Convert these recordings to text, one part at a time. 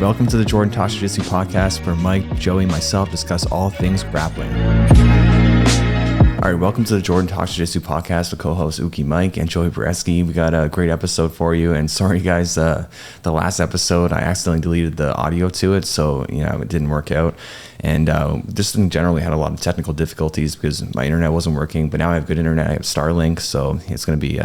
Welcome to the Jordan Talks Jiu-Jitsu podcast, where Mike, Joey, and myself discuss all things grappling. All right, welcome to the Jordan Talks Jiu-Jitsu podcast with co-hosts Uki Mike and Joey Boretski. We got a great episode for you, and sorry guys, the last episode I accidentally deleted the audio to it, so it didn't work out. And just in general, we had a lot of technical difficulties because my internet wasn't working, but now I have good internet. I have Starlink, so it's going to be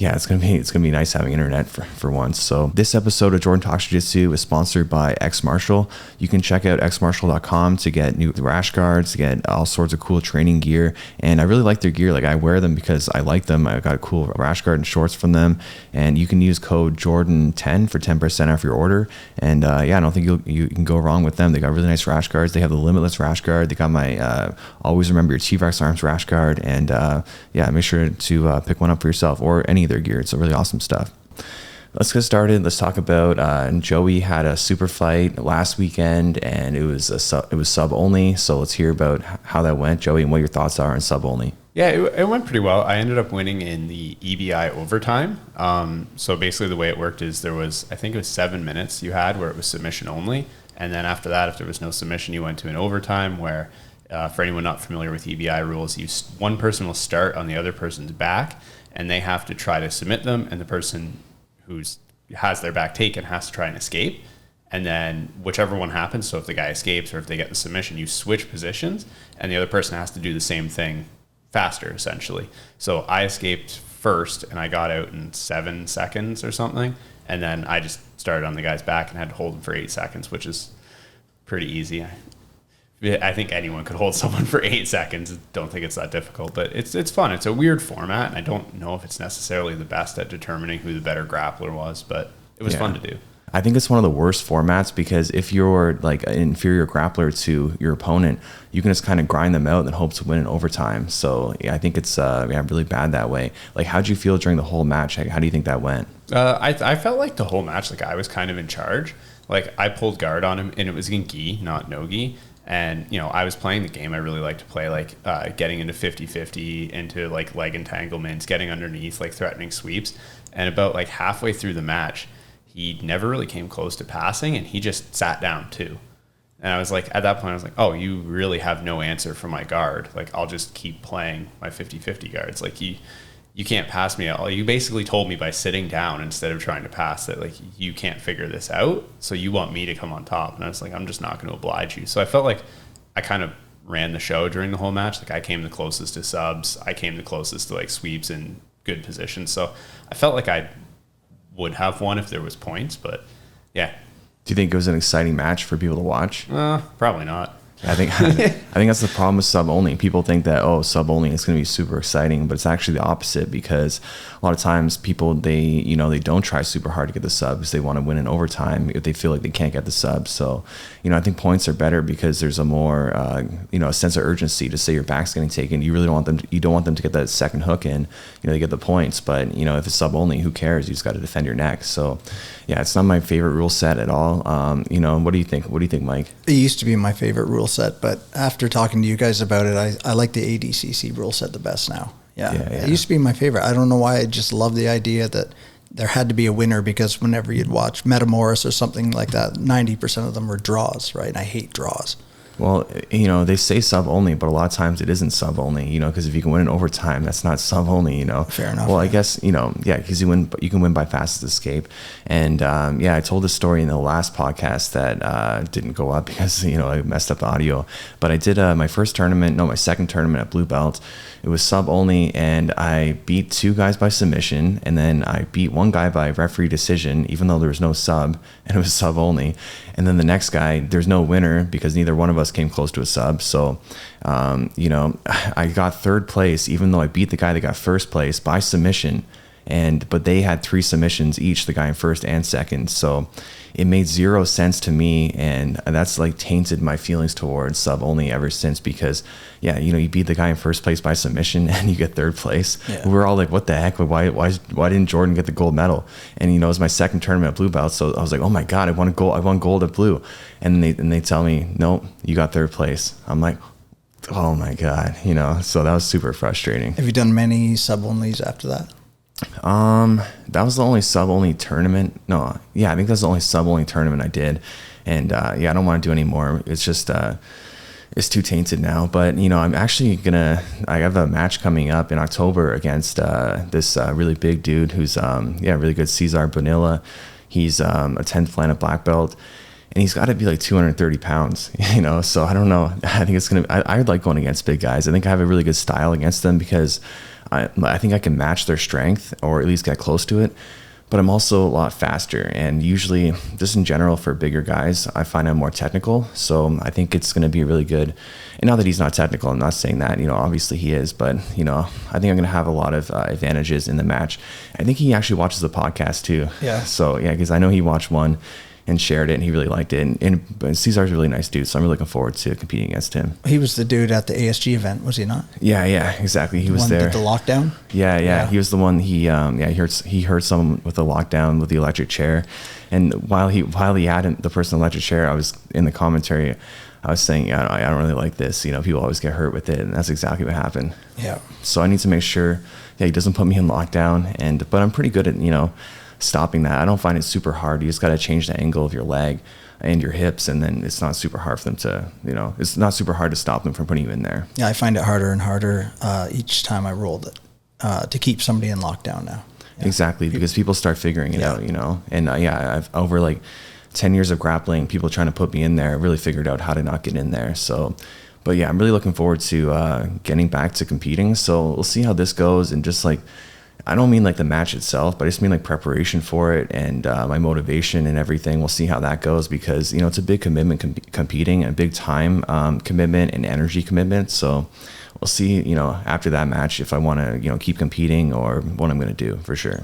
it's gonna be nice having internet for once. So this episode of Jordan Talks Jiu-Jitsu is sponsored by X Martial. You can check out xmartial.com to get new rash guards, to get all sorts of cool training gear. And I really like their gear. Like, I wear them because I like them. I got a cool rash guard and shorts from them. And you can use code Jordan10 for 10% off your order. And I don't think you can go wrong with them. They got really nice rash guards. They have the Limitless rash guard. They got my Always Remember Your T-Rex Arms rash guard. And make sure to pick one up for yourself or any of their gear. It's really awesome stuff. Let's get started. Let's talk about Joey had a super fight last weekend, and it was sub only. So let's hear about how that went, Joey, and what your thoughts are on sub only. Yeah, it went pretty well. I ended up winning in the EBI overtime. So basically the way it worked is I think it was 7 minutes you had where it was submission only. And then after that, if there was no submission, you went to an overtime where, for anyone not familiar with EBI rules, one person will start on the other person's back, and they have to try to submit them, and the person who has their back taken has to try and escape. And then whichever one happens, so if the guy escapes or if they get the submission, you switch positions, and the other person has to do the same thing faster, essentially. So I escaped first, and I got out in 7 seconds or something, and then I just started on the guy's back and had to hold him for 8 seconds, which is pretty easy. I think anyone could hold someone for 8 seconds. Don't think it's that difficult, but it's fun. It's a weird format, and I don't know if it's necessarily the best at determining who the better grappler was, but it was fun to do. I think it's one of the worst formats because if you're like an inferior grappler to your opponent, you can just kind of grind them out and then hope to win in overtime. So I think it's really bad that way. Like, how'd you feel during the whole match? How do you think that went? I felt like the whole match, like, I was kind of in charge. Like, I pulled guard on him, and it was in gi, not no gi. And, I was playing the game I really like to play, like getting into 50-50, into like leg entanglements, getting underneath, like threatening sweeps. And about like halfway through the match, he never really came close to passing, and he just sat down too. And I was like, at that point, I was like, oh, you really have no answer for my guard. Like, I'll just keep playing my 50-50 guards. Like, you can't pass me at all. You basically told me by sitting down instead of trying to pass that, like, you can't figure this out, so you want me to come on top. And I was like, I'm just not going to oblige you. So I felt like I kind of ran the show during the whole match. Like, I came the closest to subs. I came the closest to like sweeps in good positions. So I felt like I would have won if there was points, but yeah. Do you think it was an exciting match for people to watch? Probably not. I think that's the problem with sub only. People think that, sub only is going to be super exciting, but it's actually the opposite, because a lot of times people, they don't try super hard to get the subs. They want to win in overtime if they feel like they can't get the subs. So, I think points are better because there's a more, a sense of urgency to say your back's getting taken. You really don't want them to get that second hook in, to get the points. But, if it's sub only, who cares? You just got to defend your neck. So yeah, it's not my favorite rule set at all. What do you think? What do you think, Mike? It used to be my favorite rule set, but after talking to you guys about it, I like the ADCC rule set the best now. Yeah. It used to be my favorite. I don't know why. I just love the idea that there had to be a winner, because whenever you'd watch Metamoris or something like that, 90% of them were draws, right? And I hate draws. Well, they say sub only, but a lot of times it isn't sub only, because if you can win in overtime, that's not sub only, Fair enough. Well, I guess, because you can win by fastest escape. And I told this story in the last podcast that didn't go up because, I messed up the audio. But I did my second tournament at Blue Belt. It was sub only, and I beat 2 guys by submission, and then I beat 1 guy by referee decision, even though there was no sub, and it was sub only. And then the next guy, there's no winner because neither one of us came close to a sub. So, I got 3rd place, even though I beat the guy that got 1st place by submission. But they had 3 submissions each, the guy in 1st and 2nd. So it made 0 sense to me, and that's like tainted my feelings towards sub only ever since, because you beat the guy in 1st place by submission and you get 3rd place. Yeah. We're all like, what the heck? Why didn't Jordan get the gold medal? And it was my 2nd tournament at Blue Belt, so I was like, oh my god, I won gold at Blue. And they tell me, nope, you got 3rd place. I'm like, oh my god, so that was super frustrating. Have you done many sub onlys after that? That was the only sub-only tournament. No, yeah, I think that's the only sub-only tournament I did. And yeah, I don't want to do any more. It's just it's too tainted now. But I'm actually I have a match coming up in October against this really big dude who's really good, Cesar Bonilla. He's a 10th planet black belt. And he's got to be like 230 pounds, so I don't know. I think I like going against big guys. I think I have a really good style against them because I think I can match their strength or at least get close to it. But I'm also a lot faster. And usually, just in general, for bigger guys, I find I'm more technical. So I think it's going to be really good. And now that he's not technical, I'm not saying that, obviously he is. But, I think I'm going to have a lot of advantages in the match. I think he actually watches the podcast too. Yeah. So, yeah, because I know he watched one and shared it, and he really liked it. And Cesar's a really nice dude, so I'm really looking forward to competing against him. He was the dude at the ASG event, was he not? Yeah, exactly. He was there. Did the lockdown? Yeah. He was the one. He heard someone with a lockdown with the electric chair, and while he had the person in the electric chair, I was in the commentary. I was saying, I don't really like this. People always get hurt with it, and that's exactly what happened. Yeah. So I need to make sure, he doesn't put me in lockdown, but I'm pretty good at stopping that. I don't find it super hard. You just got to change the angle of your leg and your hips, and then it's not super hard for them to, it's not super hard to stop them from putting you in there. Yeah, I find it harder and harder each time I rolled it to keep somebody in lockdown now. Yeah. Exactly, because people start figuring it out, and I've over like 10 years of grappling, people trying to put me in there, really figured out how to not get in there. So, but yeah, I'm really looking forward to getting back to competing. So we'll see how this goes, and just like, I don't mean like the match itself, but I just mean like preparation for it and my motivation and everything. We'll see how that goes because, it's a big commitment competing, and a big time commitment and energy commitment. So we'll see, after that match, if I want to, keep competing or what I'm going to do for sure.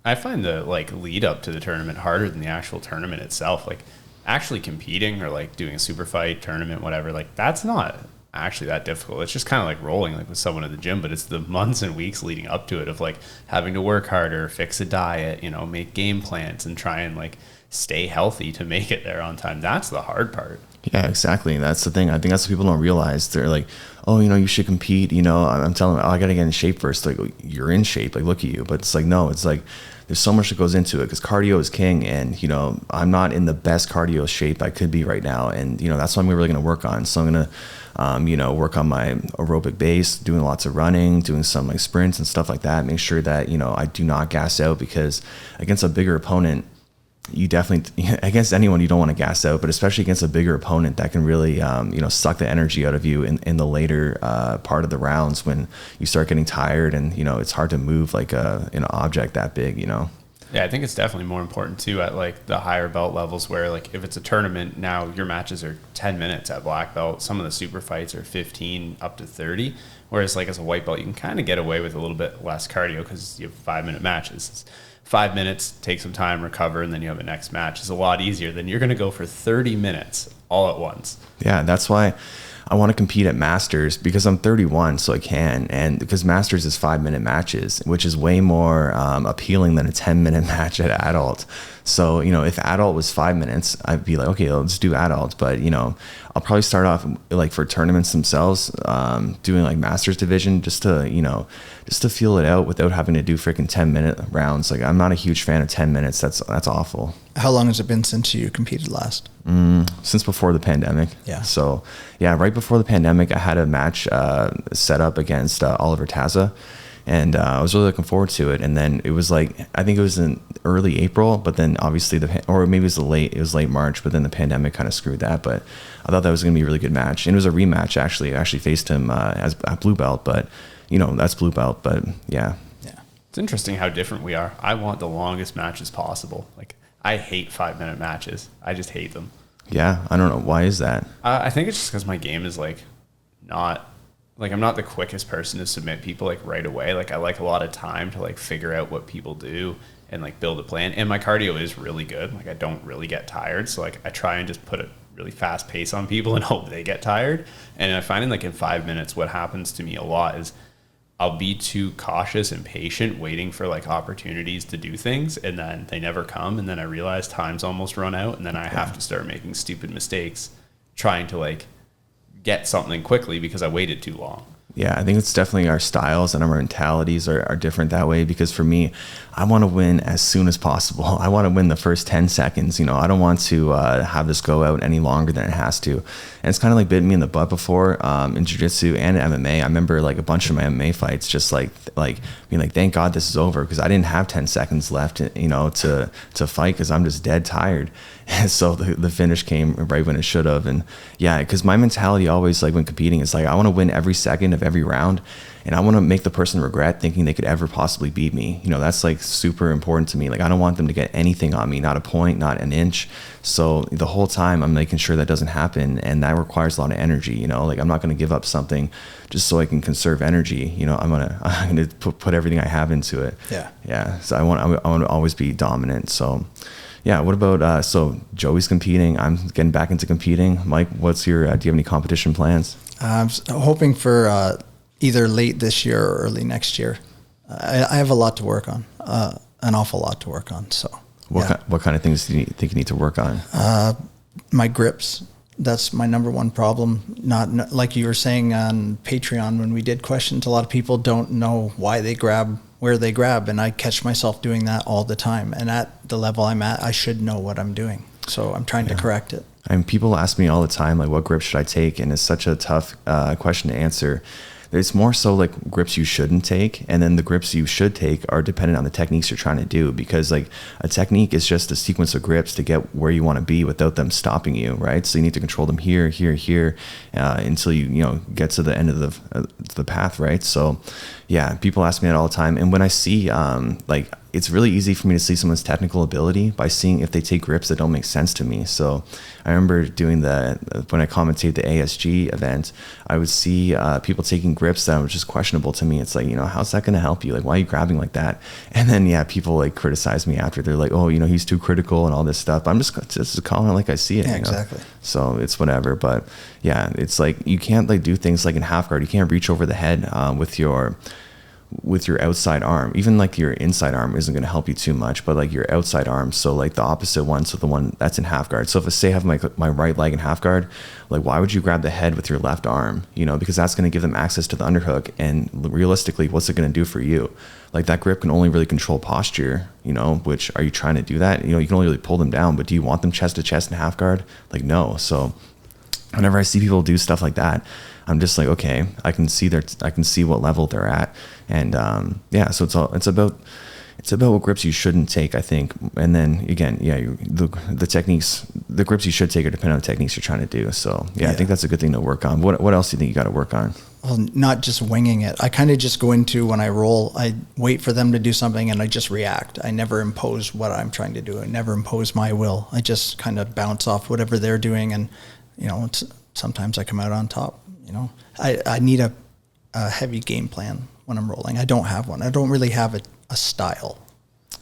I find the like lead up to the tournament harder than the actual tournament itself. Like actually competing or like doing a super fight tournament, whatever, like that's not actually that difficult. It's just kind of like rolling like with someone at the gym, but it's the months and weeks leading up to it of like having to work harder, fix a diet, make game plans and try and like stay healthy to make it there on time. That's the hard part. Yeah, exactly. That's the thing. I think that's what people don't realize. They're like, oh, you should compete. I'm telling them, I got to get in shape first. Like, you're in shape. Like, look at you. But it's like, no, it's like, there's so much that goes into it because cardio is king. And, I'm not in the best cardio shape I could be right now. And, that's what I'm really going to work on. So I'm going to, work on my aerobic base, doing lots of running, doing some like sprints and stuff like that. Make sure that, I do not gas out because against a bigger opponent, you definitely, against anyone, you don't want to gas out, but especially against a bigger opponent that can really, suck the energy out of you in the later part of the rounds when you start getting tired and, it's hard to move like an object that big, Yeah, I think it's definitely more important too at like the higher belt levels where like if it's a tournament, now your matches are 10 minutes at black belt. Some of the super fights are 15 up to 30. Whereas like as a white belt, you can kind of get away with a little bit less cardio because you have 5-minute matches. It's 5 minutes, take some time, recover, and then you have a next match. It's a lot easier than you're going to go for 30 minutes all at once. Yeah, that's why I want to compete at Masters because I'm 31, so I can. And because Masters is 5-minute matches, which is way more appealing than a 10-minute match at adult. So, if adult was 5 minutes, I'd be like, okay, let's do adult. But, I'll probably start off like for tournaments themselves, doing like Masters division just to feel it out without having to do freaking 10-minute rounds. Like I'm not a huge fan of 10 minutes. That's awful. How long has it been since you competed last? Since before the pandemic. Yeah. So yeah, right before the pandemic, I had a match set up against Oliver Taza. And I was really looking forward to it. And then it was like, I think it was in early April, but then obviously or maybe it was late March, but then the pandemic kind of screwed that. But I thought that was going to be a really good match. And it was a rematch, actually. I actually faced him as a blue belt, but that's blue belt, but yeah. Yeah. It's interesting how different we are. I want the longest matches possible. Like I hate 5-minute matches. I just hate them. Yeah. I don't know. Why is that? I think it's just because my game is like not... Like I'm not the quickest person to submit people like right away. Like I like a lot of time to like figure out what people do and like build a plan. And my cardio is really good. Like I don't really get tired. So like I try and just put a really fast pace on people and hope they get tired. And I find like in 5 minutes, what happens to me a lot is I'll be too cautious and patient waiting for like opportunities to do things. And then they never come. And then I realize time's almost run out. And then I have to start making stupid mistakes trying to like get something quickly because I waited too long. Yeah, I think it's definitely our styles and our mentalities are different that way, because for me, I want to win as soon as possible. I want to win the first 10 seconds. You know, I don't want to have this go out any longer than it has to. And it's kind of like bitten me in the butt before in jiu-jitsu and MMA. I remember like a bunch of my MMA fights just like being like, thank God this is over, because I didn't have 10 seconds left, you know, to fight, because I'm just dead tired. And so the finish came right when it should have. And yeah, because my mentality always, like when competing, is like I want to win every second of every round, and I want to make the person regret thinking they could ever possibly beat me. You know, that's like super important to me. Like I don't want them to get anything on me, not a point, not an inch. So the whole time I'm making sure that doesn't happen, and that requires a lot of energy. You know, like I'm not going to give up something just so I can conserve energy. You know, I'm gonna put everything I have into it. Yeah. So I want to always be dominant. So. Yeah. What about, so Joey's competing. I'm getting back into competing. Mike, what's your, do you have any competition plans? I'm hoping for either late this year or early next year. I have a lot to work on, an awful lot to work on. So what kind of things do you think you need to work on? My grips. That's my number one problem. Not like you were saying on Patreon when we did questions, a lot of people don't know why they grab, where they grab, and I catch myself doing that all the time. And at the level I'm at, I should know what I'm doing. So I'm trying to correct it. And people ask me all the time, like, what grip should I take? And it's such a tough question to answer. It's more so like grips you shouldn't take, and then the grips you should take are dependent on the techniques you're trying to do, because like a technique is just a sequence of grips to get where you want to be without them stopping you, right? So you need to control them here, until you get to the end of the path, right? So yeah, people ask me that all the time, and when I see like, it's really easy for me to see someone's technical ability by seeing if they take grips that don't make sense to me. So I remember doing when I commentated the ASG event, I would see people taking grips that were just questionable to me. It's like, how's that going to help you? Like, why are you grabbing like that? And then, people like criticize me after. They're like, oh, he's too critical and all this stuff. But I'm just calling it like I see it. Yeah, exactly. So it's whatever. But yeah, it's like, you can't like do things like in half guard. You can't reach over the head with your outside arm. Even like your inside arm isn't going to help you too much, but like your outside arm, so like the opposite one, so the one that's in half guard. So if I say I have my right leg in half guard, like why would you grab the head with your left arm? Because that's going to give them access to the underhook, and realistically, what's it going to do for you? Like that grip can only really control posture, which, are you trying to do that? You can only really pull them down, but do you want them chest to chest in half guard? Like no. So whenever I see people do stuff like that, I'm just like, okay, I can see what level they're at. And so it's about what grips you shouldn't take, I think. And then again, the techniques, the grips you should take are dependent on the techniques you're trying to do. So I think that's a good thing to work on. What else do you think you got to work on? Well, not just winging it. I kind of just go into, when I roll, I wait for them to do something and I just react. I never impose what I'm trying to do. I never impose my will. I just kind of bounce off whatever they're doing. And, sometimes I come out on top. I need a heavy game plan when I'm rolling. I don't have one. I don't really have a style.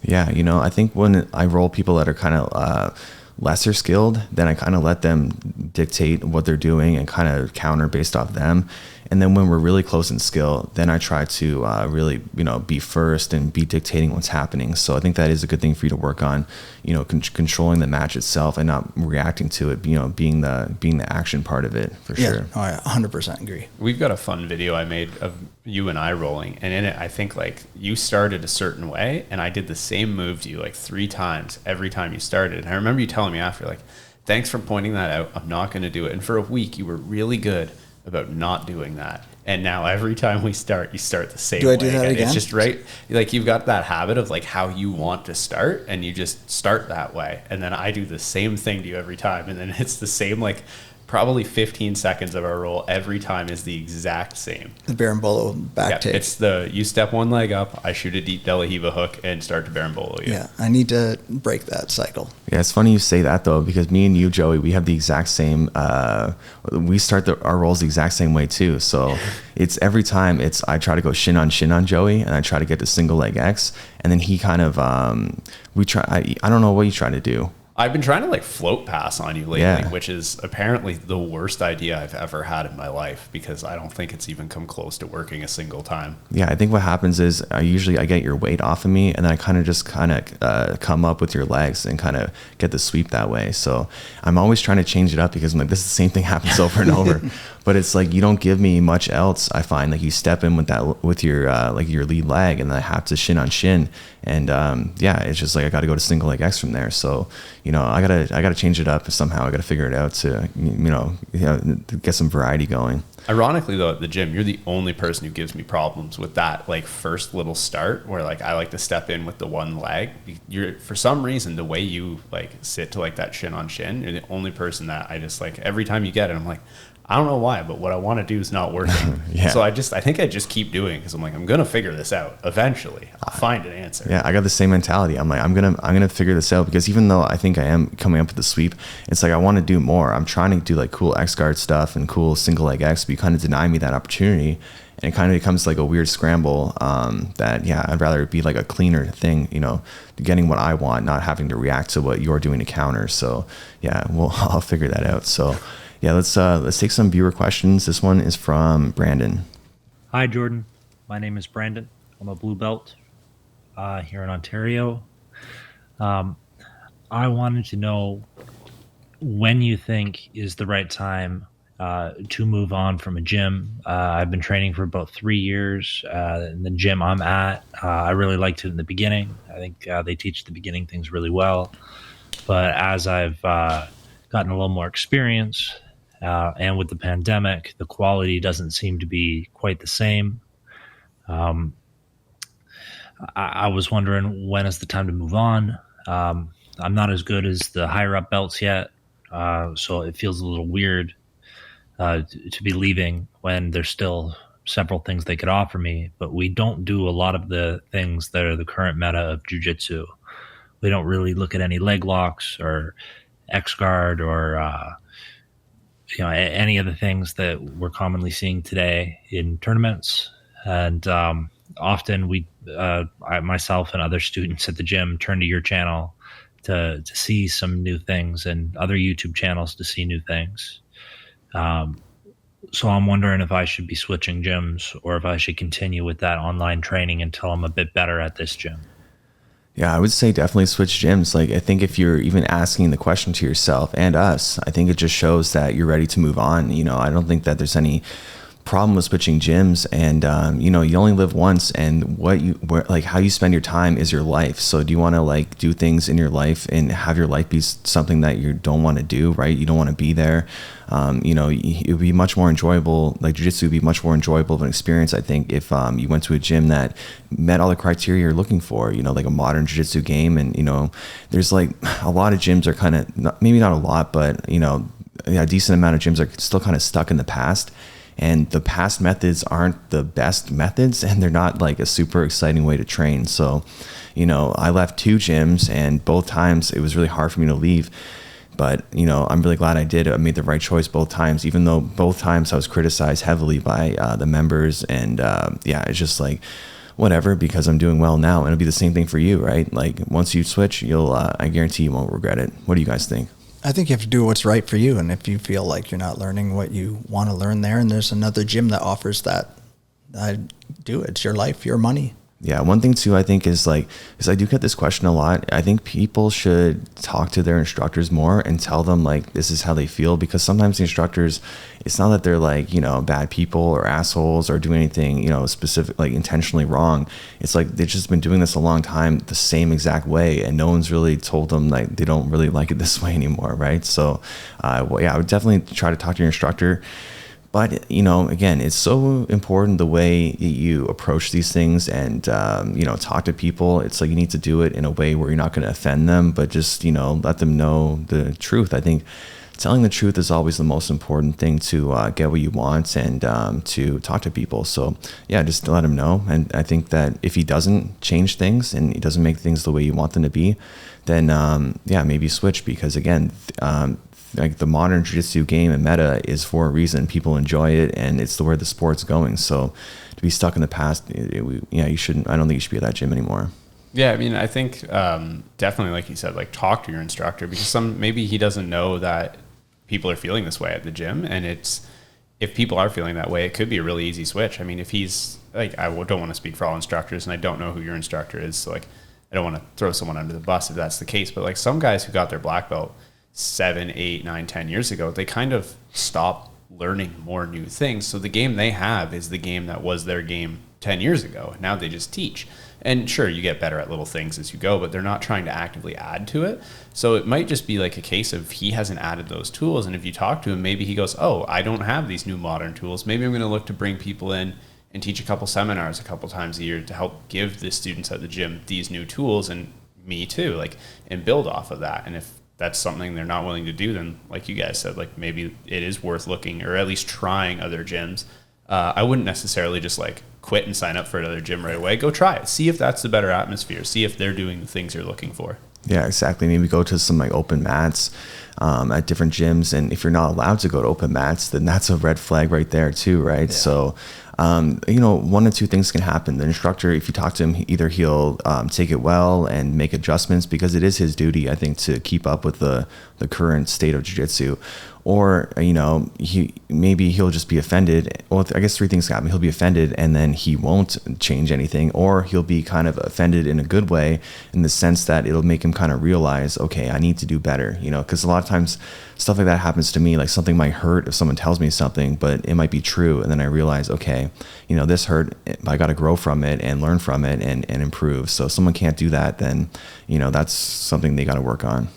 Yeah, I think when I roll people that are kind of lesser skilled, then I kind of let them dictate what they're doing and kind of counter based off them. And then when we're really close in skill, then I try to really, be first and be dictating what's happening. So I think that is a good thing for you to work on, controlling the match itself and not reacting to it, being the action part of it for sure. No, I 100% agree. We've got a fun video I made of you and I rolling, and in it, I think like you started a certain way and I did the same move to you like 3 times every time you started. And I remember you telling me after, like, thanks for pointing that out. I'm not going to do it. And for a week, you were really good about not doing that. And now every time we start, you start the same way. Do I do that again? It's just right. Like you've got that habit of like how you want to start, and you just start that way. And then I do the same thing to you every time. And then it's the same, like probably 15 seconds of our roll every time is the exact same. The berimbolo back take. It's you step one leg up, I shoot a deep De La Hiva hook and start to berimbolo you. Yeah, I need to break that cycle. Yeah, it's funny you say that though, because me and you, Joey, we have the exact same, we start our rolls the exact same way too. So it's every time I try to go shin on Joey, and I try to get the single leg X, and then he kind of, I don't know what you try to do. I've been trying to like float pass on you lately, which is apparently the worst idea I've ever had in my life, because I don't think it's even come close to working a single time. Yeah, I think what happens is I get your weight off of me, and then I kind of come up with your legs and kind of get the sweep that way. So I'm always trying to change it up, because I'm like, this is the same thing happens over and over. But it's like you don't give me much else. I find like you step in with your like your lead leg, and then I have to shin on shin, and it's just like I got to go to single leg X from there. So I gotta change it up somehow. I gotta figure it out to to get some variety going. Ironically though, at the gym, you're the only person who gives me problems with that like first little start where like I like to step in with the one leg. You're, for some reason, the way you like sit to like that shin on shin, you're the only person that I just like every time you get it, I'm like, I don't know why, but what I want to do is not working. Yeah. So I think I just keep doing, because I'm like, I'm gonna figure this out eventually. I'll find an answer. Yeah, I got the same mentality. I'm like, I'm gonna figure this out, because even though I think I am coming up with the sweep, it's like I want to do more. I'm trying to do like cool X guard stuff and cool single leg X, but you kind of deny me that opportunity, and it kind of becomes like a weird scramble. I'd rather it be like a cleaner thing, getting what I want, not having to react to what you're doing to counter. So yeah, I'll figure that out. So. Yeah, let's take some viewer questions. This one is from Brandon. Hi, Jordan. My name is Brandon. I'm a blue belt here in Ontario. I wanted to know when you think is the right time to move on from a gym. I've been training for about 3 years in the gym I'm at. I really liked it in the beginning. I think they teach the beginning things really well. But as I've gotten a little more experience, and with the pandemic, the quality doesn't seem to be quite the same. I was wondering, when is the time to move on? I'm not as good as the higher up belts yet, so it feels a little weird to be leaving when there's still several things they could offer me. But we don't do a lot of the things that are the current meta of jiu-jitsu. We don't really look at any leg locks or X guard or any of the things that we're commonly seeing today in tournaments. And often I myself and other students at the gym turn to your channel to see some new things, and other YouTube channels to see new things. So I'm wondering if I should be switching gyms, or if I should continue with that online training until I'm a bit better at this gym. Yeah, I would say definitely switch gyms. Like, I think if you're even asking the question to yourself and us, I think it just shows that you're ready to move on. I don't think that there's any problem with switching gyms, and you only live once, and how you spend your time is your life. So do you want to like do things in your life and have your life be something that you don't want to do, right? You don't want to be there. It would be much more enjoyable. Like jiu-jitsu would be much more enjoyable of an experience, I think, if you went to a gym that met all the criteria you're looking for, like a modern jiu-jitsu game. And there's like a lot of gyms are kind of, maybe not a lot, but a decent amount of gyms are still kind of stuck in the past. And the past methods aren't the best methods, and they're not like a super exciting way to train. So, I left 2 gyms, and both times it was really hard for me to leave. But, I'm really glad I did. I made the right choice both times, even though both times I was criticized heavily by the members. And it's just like, whatever, because I'm doing well now. And it'll be the same thing for you, right? Like, once you switch, I guarantee you won't regret it. What do you guys think? I think you have to do what's right for you. And if you feel like you're not learning what you want to learn there, and there's another gym that offers that, do it. It's your life, your money. Yeah, one thing too, I think, is like, because I do get this question a lot, I think people should talk to their instructors more and tell them like this is how they feel, because sometimes the instructors, it's not that they're like, bad people or assholes or doing anything, specific, like intentionally wrong. It's like they've just been doing this a long time the same exact way, and no one's really told them like they don't really like it this way anymore, right? So I would definitely try to talk to your instructor. But, again, it's so important the way you approach these things and, talk to people. It's like you need to do it in a way where you're not going to offend them, but just, let them know the truth. I think telling the truth is always the most important thing to get what you want and to talk to people. So, yeah, just let him know. And I think that if he doesn't change things and he doesn't make things the way you want them to be, then, maybe switch, because, again, like the modern jiu-jitsu game and meta is for a reason. People enjoy it, and it's where the sport's going. So to be stuck in the past, you shouldn't. I don't think you should be at that gym anymore. Yeah, I mean, I think definitely, like you said, like talk to your instructor, because maybe he doesn't know that people are feeling this way at the gym, and if people are feeling that way, it could be a really easy switch. I mean, if he's like, I don't want to speak for all instructors, and I don't know who your instructor is, so like I don't want to throw someone under the bus if that's the case. But like some guys who got their black belt 7, 8, 9, 10 years ago, they kind of stop learning more new things. So the game they have is the game that was their game 10 years ago. Now they just teach. And sure, you get better at little things as you go, but they're not trying to actively add to it. So it might just be like a case of he hasn't added those tools. And if you talk to him, maybe he goes, oh, I don't have these new modern tools. Maybe I'm going to look to bring people in and teach a couple seminars a couple times a year to help give the students at the gym these new tools, and me too, like, and build off of that. And if that's something they're not willing to do, then like you guys said, like maybe it is worth looking or at least trying other gyms. I wouldn't necessarily just like quit and sign up for another gym right away. Go try it. See if that's the better atmosphere. See if they're doing the things you're looking for. Yeah, exactly. Maybe go to some like open mats at different gyms. And if you're not allowed to go to open mats, then that's a red flag right there too, right? Yeah. So, one or two things can happen. The instructor, if you talk to him, either he'll take it well and make adjustments, because it is his duty, I think, to keep up with the current state of jiu-jitsu. Or, he'll just be offended. Well, I guess three things happen. He'll be offended and then he won't change anything, or he'll be kind of offended in a good way, in the sense that it'll make him kind of realize, okay, I need to do better, because a lot of times stuff like that happens to me. Like something might hurt if someone tells me something, but it might be true. And then I realize, okay, this hurt, I got to grow from it and learn from it and improve. So if someone can't do that, then, that's something they got to work on.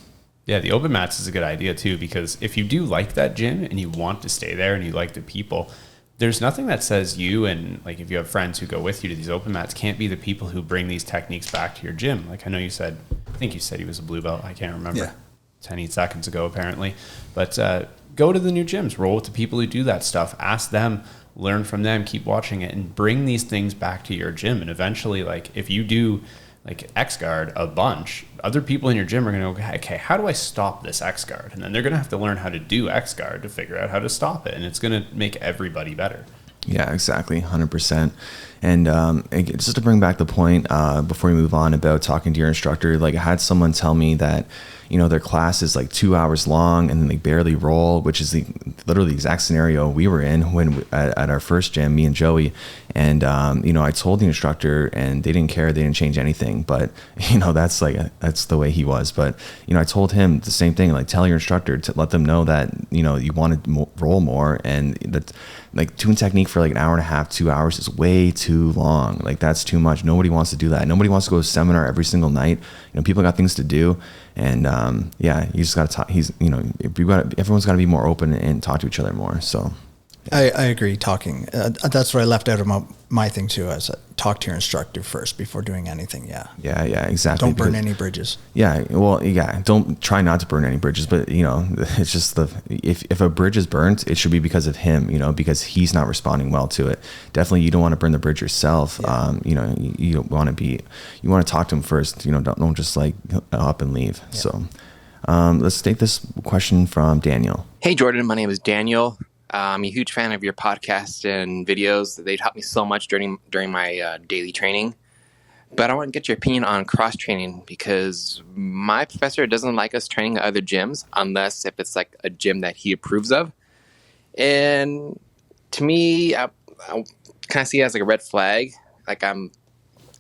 Yeah, the open mats is a good idea too, because if you do like that gym and you want to stay there and you like the people, there's nothing that says you, and like if you have friends who go with you to these open mats, can't be the people who bring these techniques back to your gym. Like I know I think you said he was a blue belt. I can't remember. Yeah. 10 seconds ago apparently. But go to the new gyms, roll with the people who do that stuff, ask them, learn from them, keep watching it, and bring these things back to your gym. And eventually, like if you do like X guard a bunch, other people in your gym are going to go, okay, how do I stop this X guard? And then they're going to have to learn how to do X guard to figure out how to stop it. And it's going to make everybody better. Yeah, exactly. 100%. And just to bring back the point before we move on about talking to your instructor, like I had someone tell me that, their class is like 2 hours long and then they barely roll, which is literally the exact scenario we were in when at our first gym, me and Joey. And, I told the instructor and they didn't care. They didn't change anything. But, that's the way he was. But, I told him the same thing, like tell your instructor to let them know that, you want to roll more, and that like doing technique for like an hour and a half, 2 hours is way too long. Like that's too much. Nobody wants to do that. Nobody wants to go to a seminar every single night. People got things to do. And you just got to talk. Everyone's got to be more open and talk to each other more. So I agree. Talking. That's what I left out of my thing too. As talk to your instructor first before doing anything. Yeah. Yeah. Exactly. Don't burn any bridges. Yeah. Well. Yeah. Don't try not to burn any bridges. But it's just if a bridge is burnt, it should be because of him. Because he's not responding well to it. Definitely, you don't want to burn the bridge yourself. Yeah. You don't want to you want to talk to him first. Don't just like up and leave. Yeah. So, let's take this question from Daniel. Hey Jordan, my name is Daniel. I'm a huge fan of your podcast and videos. They taught me so much during my daily training. But I want to get your opinion on cross-training, because my professor doesn't like us training at other gyms unless if it's like a gym that he approves of. And to me, I kind of see it as like a red flag. Like I'm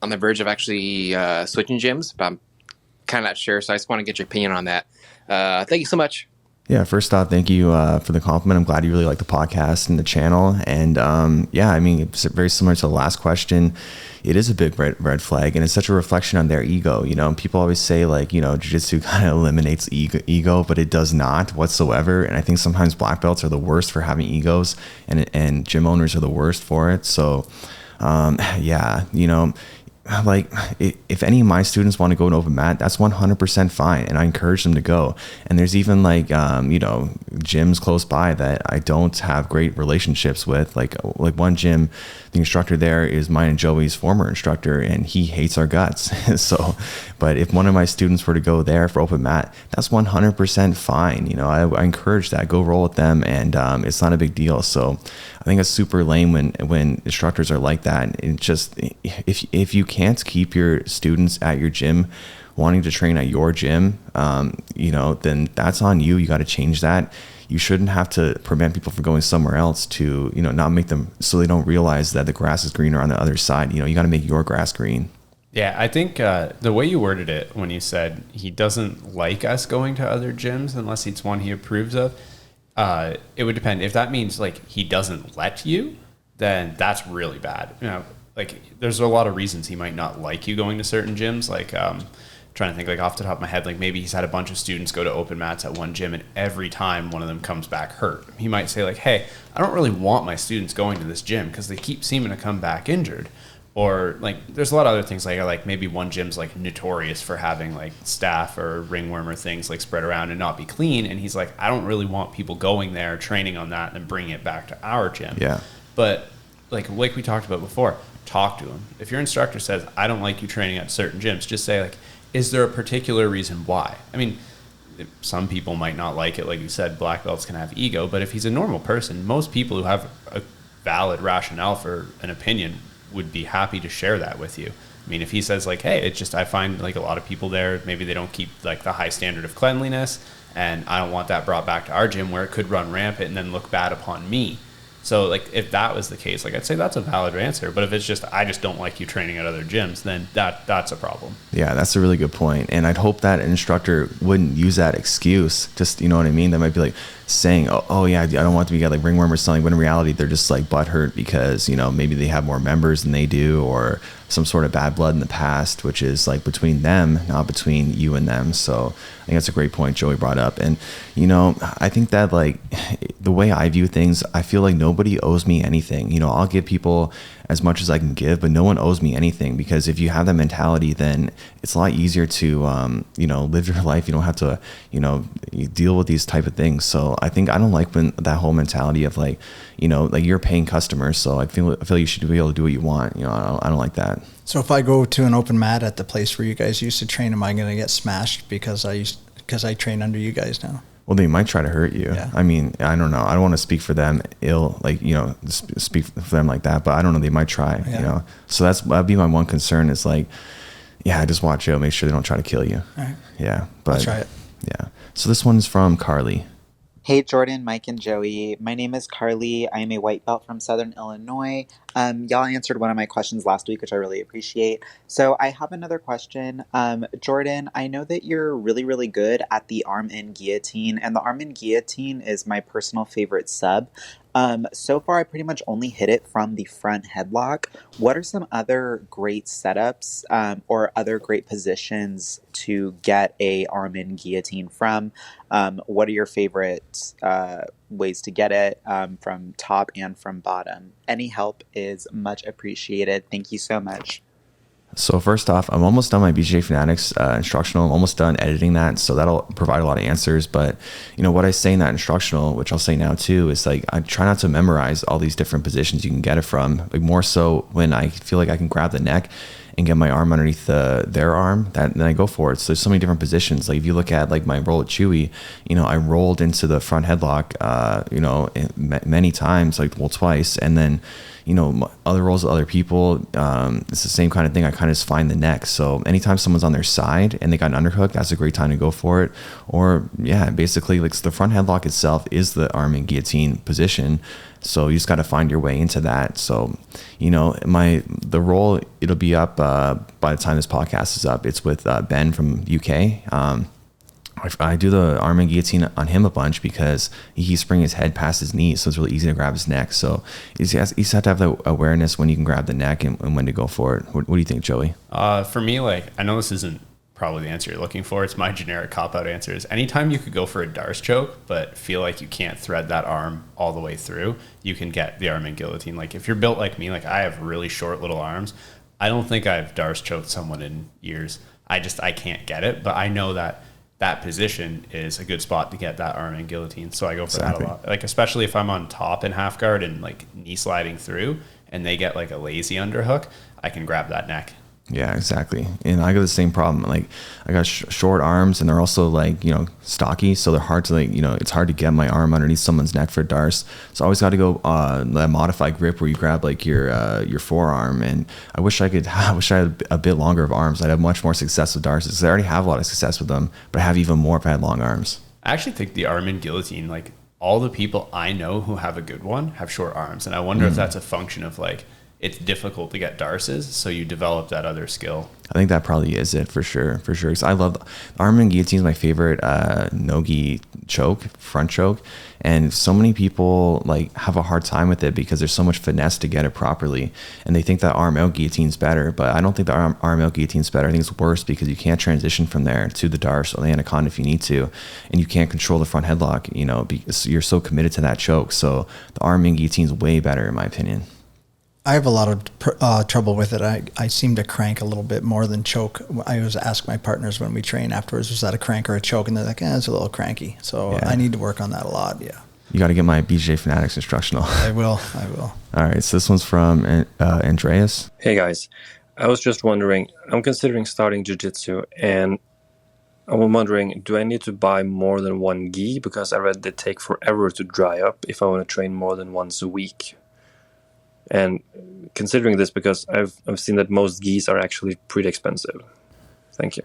on the verge of actually switching gyms, but I'm kind of not sure. So I just want to get your opinion on that. Thank you so much. Yeah, first off, thank you for the compliment. I'm glad you really like the podcast and the channel. And it's very similar to the last question. It is a big red flag, and it's such a reflection on their ego. People always say like, jiu-jitsu kind of eliminates ego, but it does not whatsoever. And I think sometimes black belts are the worst for having egos, and gym owners are the worst for it. So, like if any of my students want to go to open mat, that's 100% fine, and I encourage them to go. And there's even like gyms close by that I don't have great relationships with, like one gym, the instructor there is mine and Joey's former instructor, and he hates our guts. So but if one of my students were to go there for open mat, that's 100% fine. I encourage that. Go roll with them, and it's not a big deal. So I think it's super lame when instructors are like that. It just, if you can't keep your students at your gym wanting to train at your gym, then that's on you. You got to change that. You shouldn't have to prevent people from going somewhere else to, not make them so they don't realize that the grass is greener on the other side. You got to make your grass green. Yeah, I think the way you worded it when you said he doesn't like us going to other gyms unless it's one he approves of, It would depend. If that means like he doesn't let you, then that's really bad. You know, like there's a lot of reasons he might not like you going to certain gyms. Like trying to think like off the top of my head, like maybe he's had a bunch of students go to open mats at one gym and every time one of them comes back hurt. He might say like, hey, I don't really want my students going to this gym because they keep seeming to come back injured. Or like there's a lot of other things like maybe one gym's like notorious for having like staph or ringworm or things like spread around and not be clean. And he's like, I don't really want people going there, training on that and bringing it back to our gym. Yeah. But like we talked about before, talk to him. If your instructor says, I don't like you training at certain gyms, just say like, is there a particular reason why? I mean, some people might not like it. Like you said, black belts can have ego, but if he's a normal person, most people who have a valid rationale for an opinion would be happy to share that with you. I mean, if he says like, hey, it's just, I find like a lot of people there, maybe they don't keep like the high standard of cleanliness and I don't want that brought back to our gym where it could run rampant and then look bad upon me. So like if that was the case, like I'd say that's a valid answer. But if it's just, I just don't like you training at other gyms, then that's a problem. Yeah, that's a really good point. And I'd hope that an instructor wouldn't use that excuse. Just, you know what I mean? They might be like saying, oh yeah, I don't want them to get like ringworm or something. But in reality, they're just like butthurt because, you know, maybe they have more members than they do or some sort of bad blood in the past, which is like between them, not between you and them. So I think that's a great point Joey brought up. And, you know, I think that like the way I view things, I feel like nobody owes me anything. You know, I'll give people as much as I can give, but no one owes me anything, because if you have that mentality, then it's a lot easier to, you know, live your life. You don't have to, you know, you deal with these type of things. So I think I don't like when that whole mentality of like, you know, like you're paying customers. So I feel like you should be able to do what you want. You know, I don't like that. So if I go to an open mat at the place where you guys used to train, am I going to get smashed because I train under you guys now? Well, they might try to hurt you. Yeah. I mean, I don't know. I don't want to speak for them ill, like, you know, speak for them like that, but I don't know. They might try, you know? So that'd be my one concern is like, yeah, just watch out. Make sure they don't try to kill you. All right. Yeah. But I'll try it. Yeah. So this one's from Carly. Hey, Jordan, Mike, and Joey. My name is Carly. I am a white belt from Southern Illinois. Y'all answered one of my questions last week, which I really appreciate. So I have another question. Jordan, I know that you're really, really good at the arm-in guillotine, and the arm-in guillotine is my personal favorite sub. So far, I pretty much only hit it from the front headlock. What are some other great setups or other great positions to get a arm-in guillotine from? What are your favorite ways to get it from top and from bottom? Any help is much appreciated. Thank you so much. So first off, I'm almost done my BJJ Fanatics instructional. I'm almost done editing that, so that'll provide a lot of answers. But you know what I say in that instructional, which I'll say now too, is like I try not to memorize all these different positions you can get it from. Like more so when I feel like I can grab the neck and get my arm underneath their arm, then I go for it. So there's so many different positions. Like if you look at like my roll at Chewy, you know, I rolled into the front headlock, you know, many times, like well twice, and then, you know, other rolls with other people, it's the same kind of thing. I kind of just find the neck. So anytime someone's on their side and they got an underhook, that's a great time to go for it. Or yeah, basically like the front headlock itself is the arm-in guillotine position. So you just got to find your way into that. So, you know, the roll, it'll be up by the time this podcast is up. It's with Ben from UK. I do the arm-in guillotine on him a bunch because he keeps bringing his head past his knees, so it's really easy to grab his neck. So you just have to have the awareness when you can grab the neck and when to go for it. What do you think, Joey? For me, like, I know this isn't probably the answer you're looking for. It's my generic cop-out answer is anytime you could go for a Darce choke but feel like you can't thread that arm all the way through, you can get the arm-in guillotine. Like if you're built like me, like I have really short little arms, I don't think I've Darce choked someone in years. I can't get it, but I know that position is a good spot to get that arm-in guillotine. So I go for that a lot. Like, especially if I'm on top in half guard and like knee sliding through and they get like a lazy underhook, I can grab that neck. Yeah, exactly. And I got the same problem. Like I got short arms and they're also like, you know, stocky. So they're hard to like, you know, it's hard to get my arm underneath someone's neck for a Darce. So I always got to go that modified grip where you grab like your forearm. And I wish I had a bit longer of arms. I'd have much more success with Darces because I already have a lot of success with them, but I have even more if I had long arms. I actually think the arm-in guillotine, like all the people I know who have a good one have short arms. And I wonder if that's a function of like, it's difficult to get Darces, so you develop that other skill. I think that probably is it for sure. Because I love arm-in guillotine is my favorite no-gi front choke. And so many people like have a hard time with it because there's so much finesse to get it properly. And they think that arm out guillotine's better, but I don't think the arm out guillotine's better. I think it's worse because you can't transition from there to the darce or the anaconda if you need to. And you can't control the front headlock, you know, because you're so committed to that choke. So the arm in guillotine's way better in my opinion. I have a lot of trouble with it. I seem to crank a little bit more than choke. I always ask my partners when we train afterwards, was that a crank or a choke? And they're like, it's a little cranky. So yeah. I need to work on that a lot. Yeah. You got to get my BJ Fanatics instructional. I will. All right. So this one's from Andreas. Hey guys, I was just wondering, I'm considering starting jiu-jitsu and I'm wondering, do I need to buy more than one gi? Because I read they take forever to dry up if I want to train more than once a week. And considering this, because I've seen that most gis are actually pretty expensive. Thank you.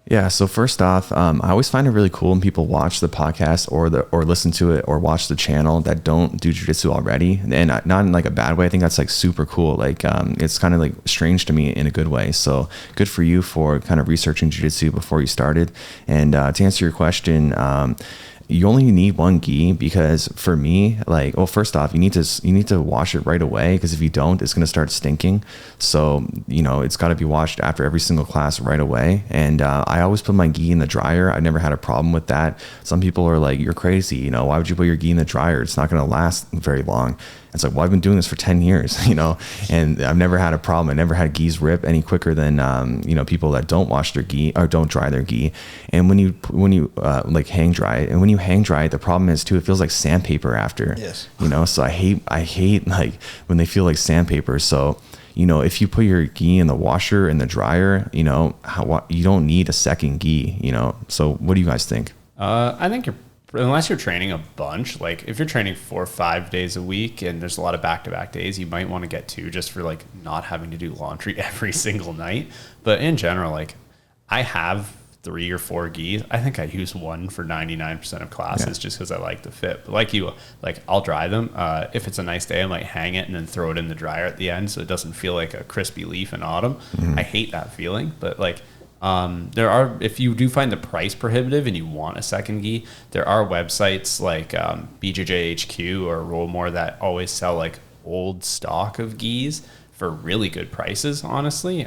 Yeah. So first off, I always find it really cool when people watch the podcast or listen to it or watch the channel that don't do jiu-jitsu already, and not in like a bad way. I think that's like super cool. Like it's kind of like strange to me in a good way. So good for you for kind of researching jiu-jitsu before you started. And to answer your question, you only need one gi because for me, like, well, first off, you need to wash it right away because if you don't, it's going to start stinking. So, you know, it's got to be washed after every single class right away. And I always put my gi in the dryer. I never had a problem with that. Some people are like, you're crazy. You know, why would you put your gi in the dryer? It's not going to last very long. It's like, well, I've been doing this for 10 years, you know, and I've never had a problem. I never had gis rip any quicker than, you know, people that don't wash their gi or don't dry their gi. And when you like hang dry it, and when you hang dry it, the problem is too, it feels like sandpaper after, yes, you know, so I hate like when they feel like sandpaper. So, you know, if you put your gi in the washer and the dryer, you know, you don't need a second gi, you know. So what do you guys think? I think unless you're training a bunch, like if you're training 4 or 5 days a week and there's a lot of back-to-back days, you might want to get 2 just for like not having to do laundry every single night. But in general, like I have 3 or 4 gis. I think I use 1 for 99% of classes just because I like the fit. But like you, like I'll dry them. If it's a nice day, I might hang it and then throw it in the dryer at the end so it doesn't feel like a crispy leaf in autumn. I hate that feeling, but like there are, if you do find the price prohibitive and you want a second gi, there are websites like BJJHQ or Rollmore that always sell like old stock of gis for really good prices. Honestly,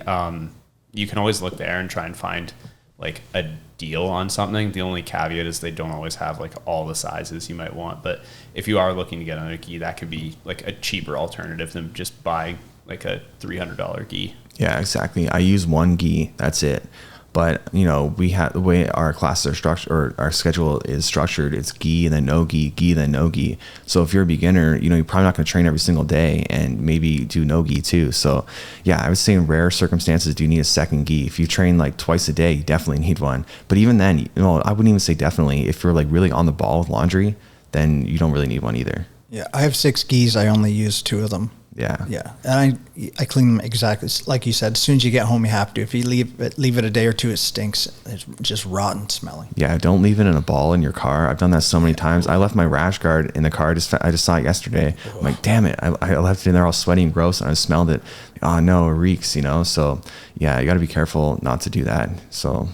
you can always look there and try and find like a deal on something. The only caveat is they don't always have like all the sizes you might want. But if you are looking to get on a gi, that could be like a cheaper alternative than just buying like a $300 gi. Yeah, exactly. I use 1 gi. That's it. But, you know, we have the way our classes are structured, or our schedule is structured, it's gi and then no gi, then no gi. So if you're a beginner, you know, you're probably not going to train every single day and maybe do no gi too. So yeah, I would say in rare circumstances, do you need a second gi? If you train like twice a day, you definitely need one. But even then, you know, I wouldn't even say definitely. If you're like really on the ball with laundry, then you don't really need one either. Yeah, I have 6 gis. I only use 2 of them. Yeah, and I clean them exactly like you said. As soon as you get home, you have to. If you leave it a day or 2, it stinks. It's just rotten smelling. Yeah, don't leave it in a ball in your car. I've done that so many times. I left my rash guard in the car. I just saw it yesterday. I'm like, damn it! I left it in there all sweaty and gross, and I smelled it. Oh no, it reeks. You know. So yeah, you got to be careful not to do that. So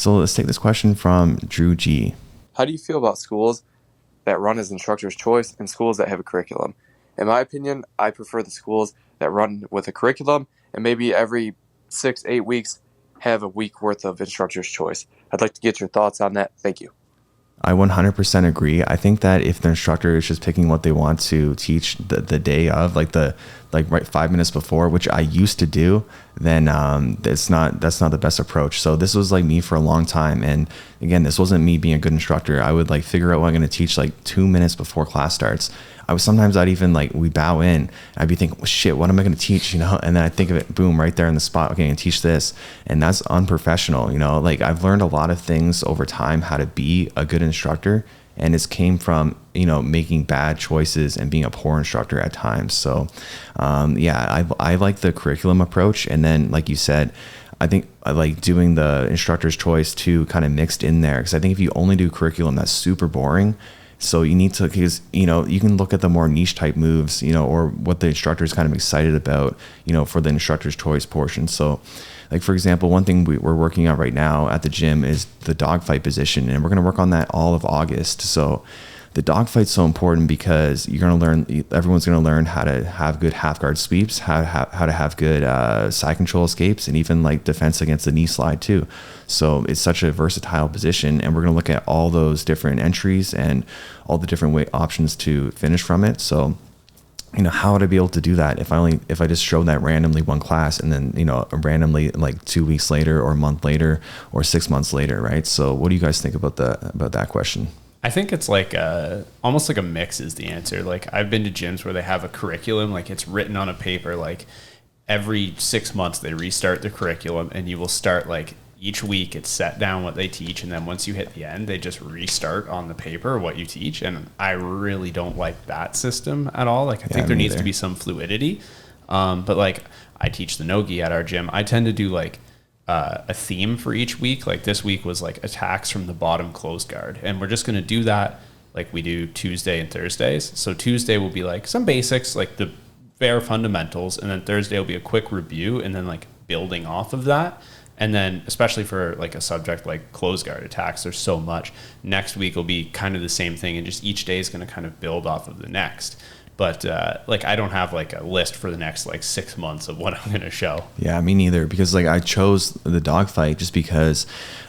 let's take this question from Drew G. How do you feel about schools that run as instructor's choice and schools that have a curriculum? In my opinion, I prefer the schools that run with a curriculum and maybe every 6-8 weeks have a week worth of instructor's choice. I'd like to get your thoughts on that. Thank you. I 100% agree. I think that if the instructor is just picking what they want to teach the day of, like right 5 minutes before, which I used to do, then that's not the best approach. So this was like me for a long time. And again, this wasn't me being a good instructor. I would like figure out what I'm going to teach like 2 minutes before class starts. I'd even like, we bow in, I'd be thinking, well, shit, what am I going to teach? You know? And then I think of it, boom, right there in the spot. Okay, I can teach this. And that's unprofessional. You know, like I've learned a lot of things over time, how to be a good instructor. And it's came from, you know, making bad choices and being a poor instructor at times. So, yeah, I like the curriculum approach. And then, like you said, I think I like doing the instructor's choice too, kind of mixed in there. Because I think if you only do curriculum, that's super boring. So you need to, because, you know, you can look at the more niche type moves, you know, or what the instructor is kind of excited about, you know, for the instructor's choice portion. So Like, for example, one thing we're working on right now at the gym is the dogfight position, and we're going to work on that all of August. So the dogfight's so important because everyone's going to learn how to have good half guard sweeps, how to have good side control escapes, and even like defense against the knee slide too. So it's such a versatile position, and we're going to look at all those different entries and all the different options to finish from it. So, how would I be able to do that if I just showed that randomly one class and then, randomly like 2 weeks later or a month later or 6 months later, right? So what do you guys think about that question? I think it's like almost like a mix is the answer. Like, I've been to gyms where they have a curriculum, like it's written on a paper, like every 6 months they restart the curriculum, and you will start like each week it's set down what they teach, and then once you hit the end, they just restart on the paper what you teach. And I really don't like that system at all. Like, I think there needs to be some fluidity. But like, I teach the no-gi at our gym. I tend to do like a theme for each week. Like, this week was like attacks from the bottom closed guard, and we're just going to do that like we do Tuesday and Thursdays. So Tuesday will be like some basics, like the bare fundamentals, and then Thursday will be a quick review, and then like building off of that. And then, especially for like a subject like closed guard attacks, there's so much. Next week will be kind of the same thing, and just each day is going to kind of build off of the next. But like, I don't have like a list for the next like 6 months of what I'm going to show. Yeah, me neither. Because like, I chose the dogfight just because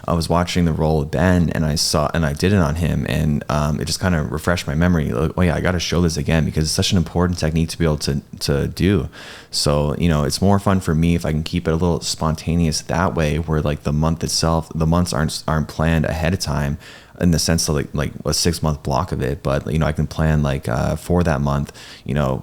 I was watching the roll of Ben, and I did it on him, and it just kind of refreshed my memory. Like, oh yeah, I got to show this again because it's such an important technique to be able to do. So, it's more fun for me if I can keep it a little spontaneous that way, where like the months aren't planned ahead of time, in the sense of like a 6 month block of it, but I can plan like for that month,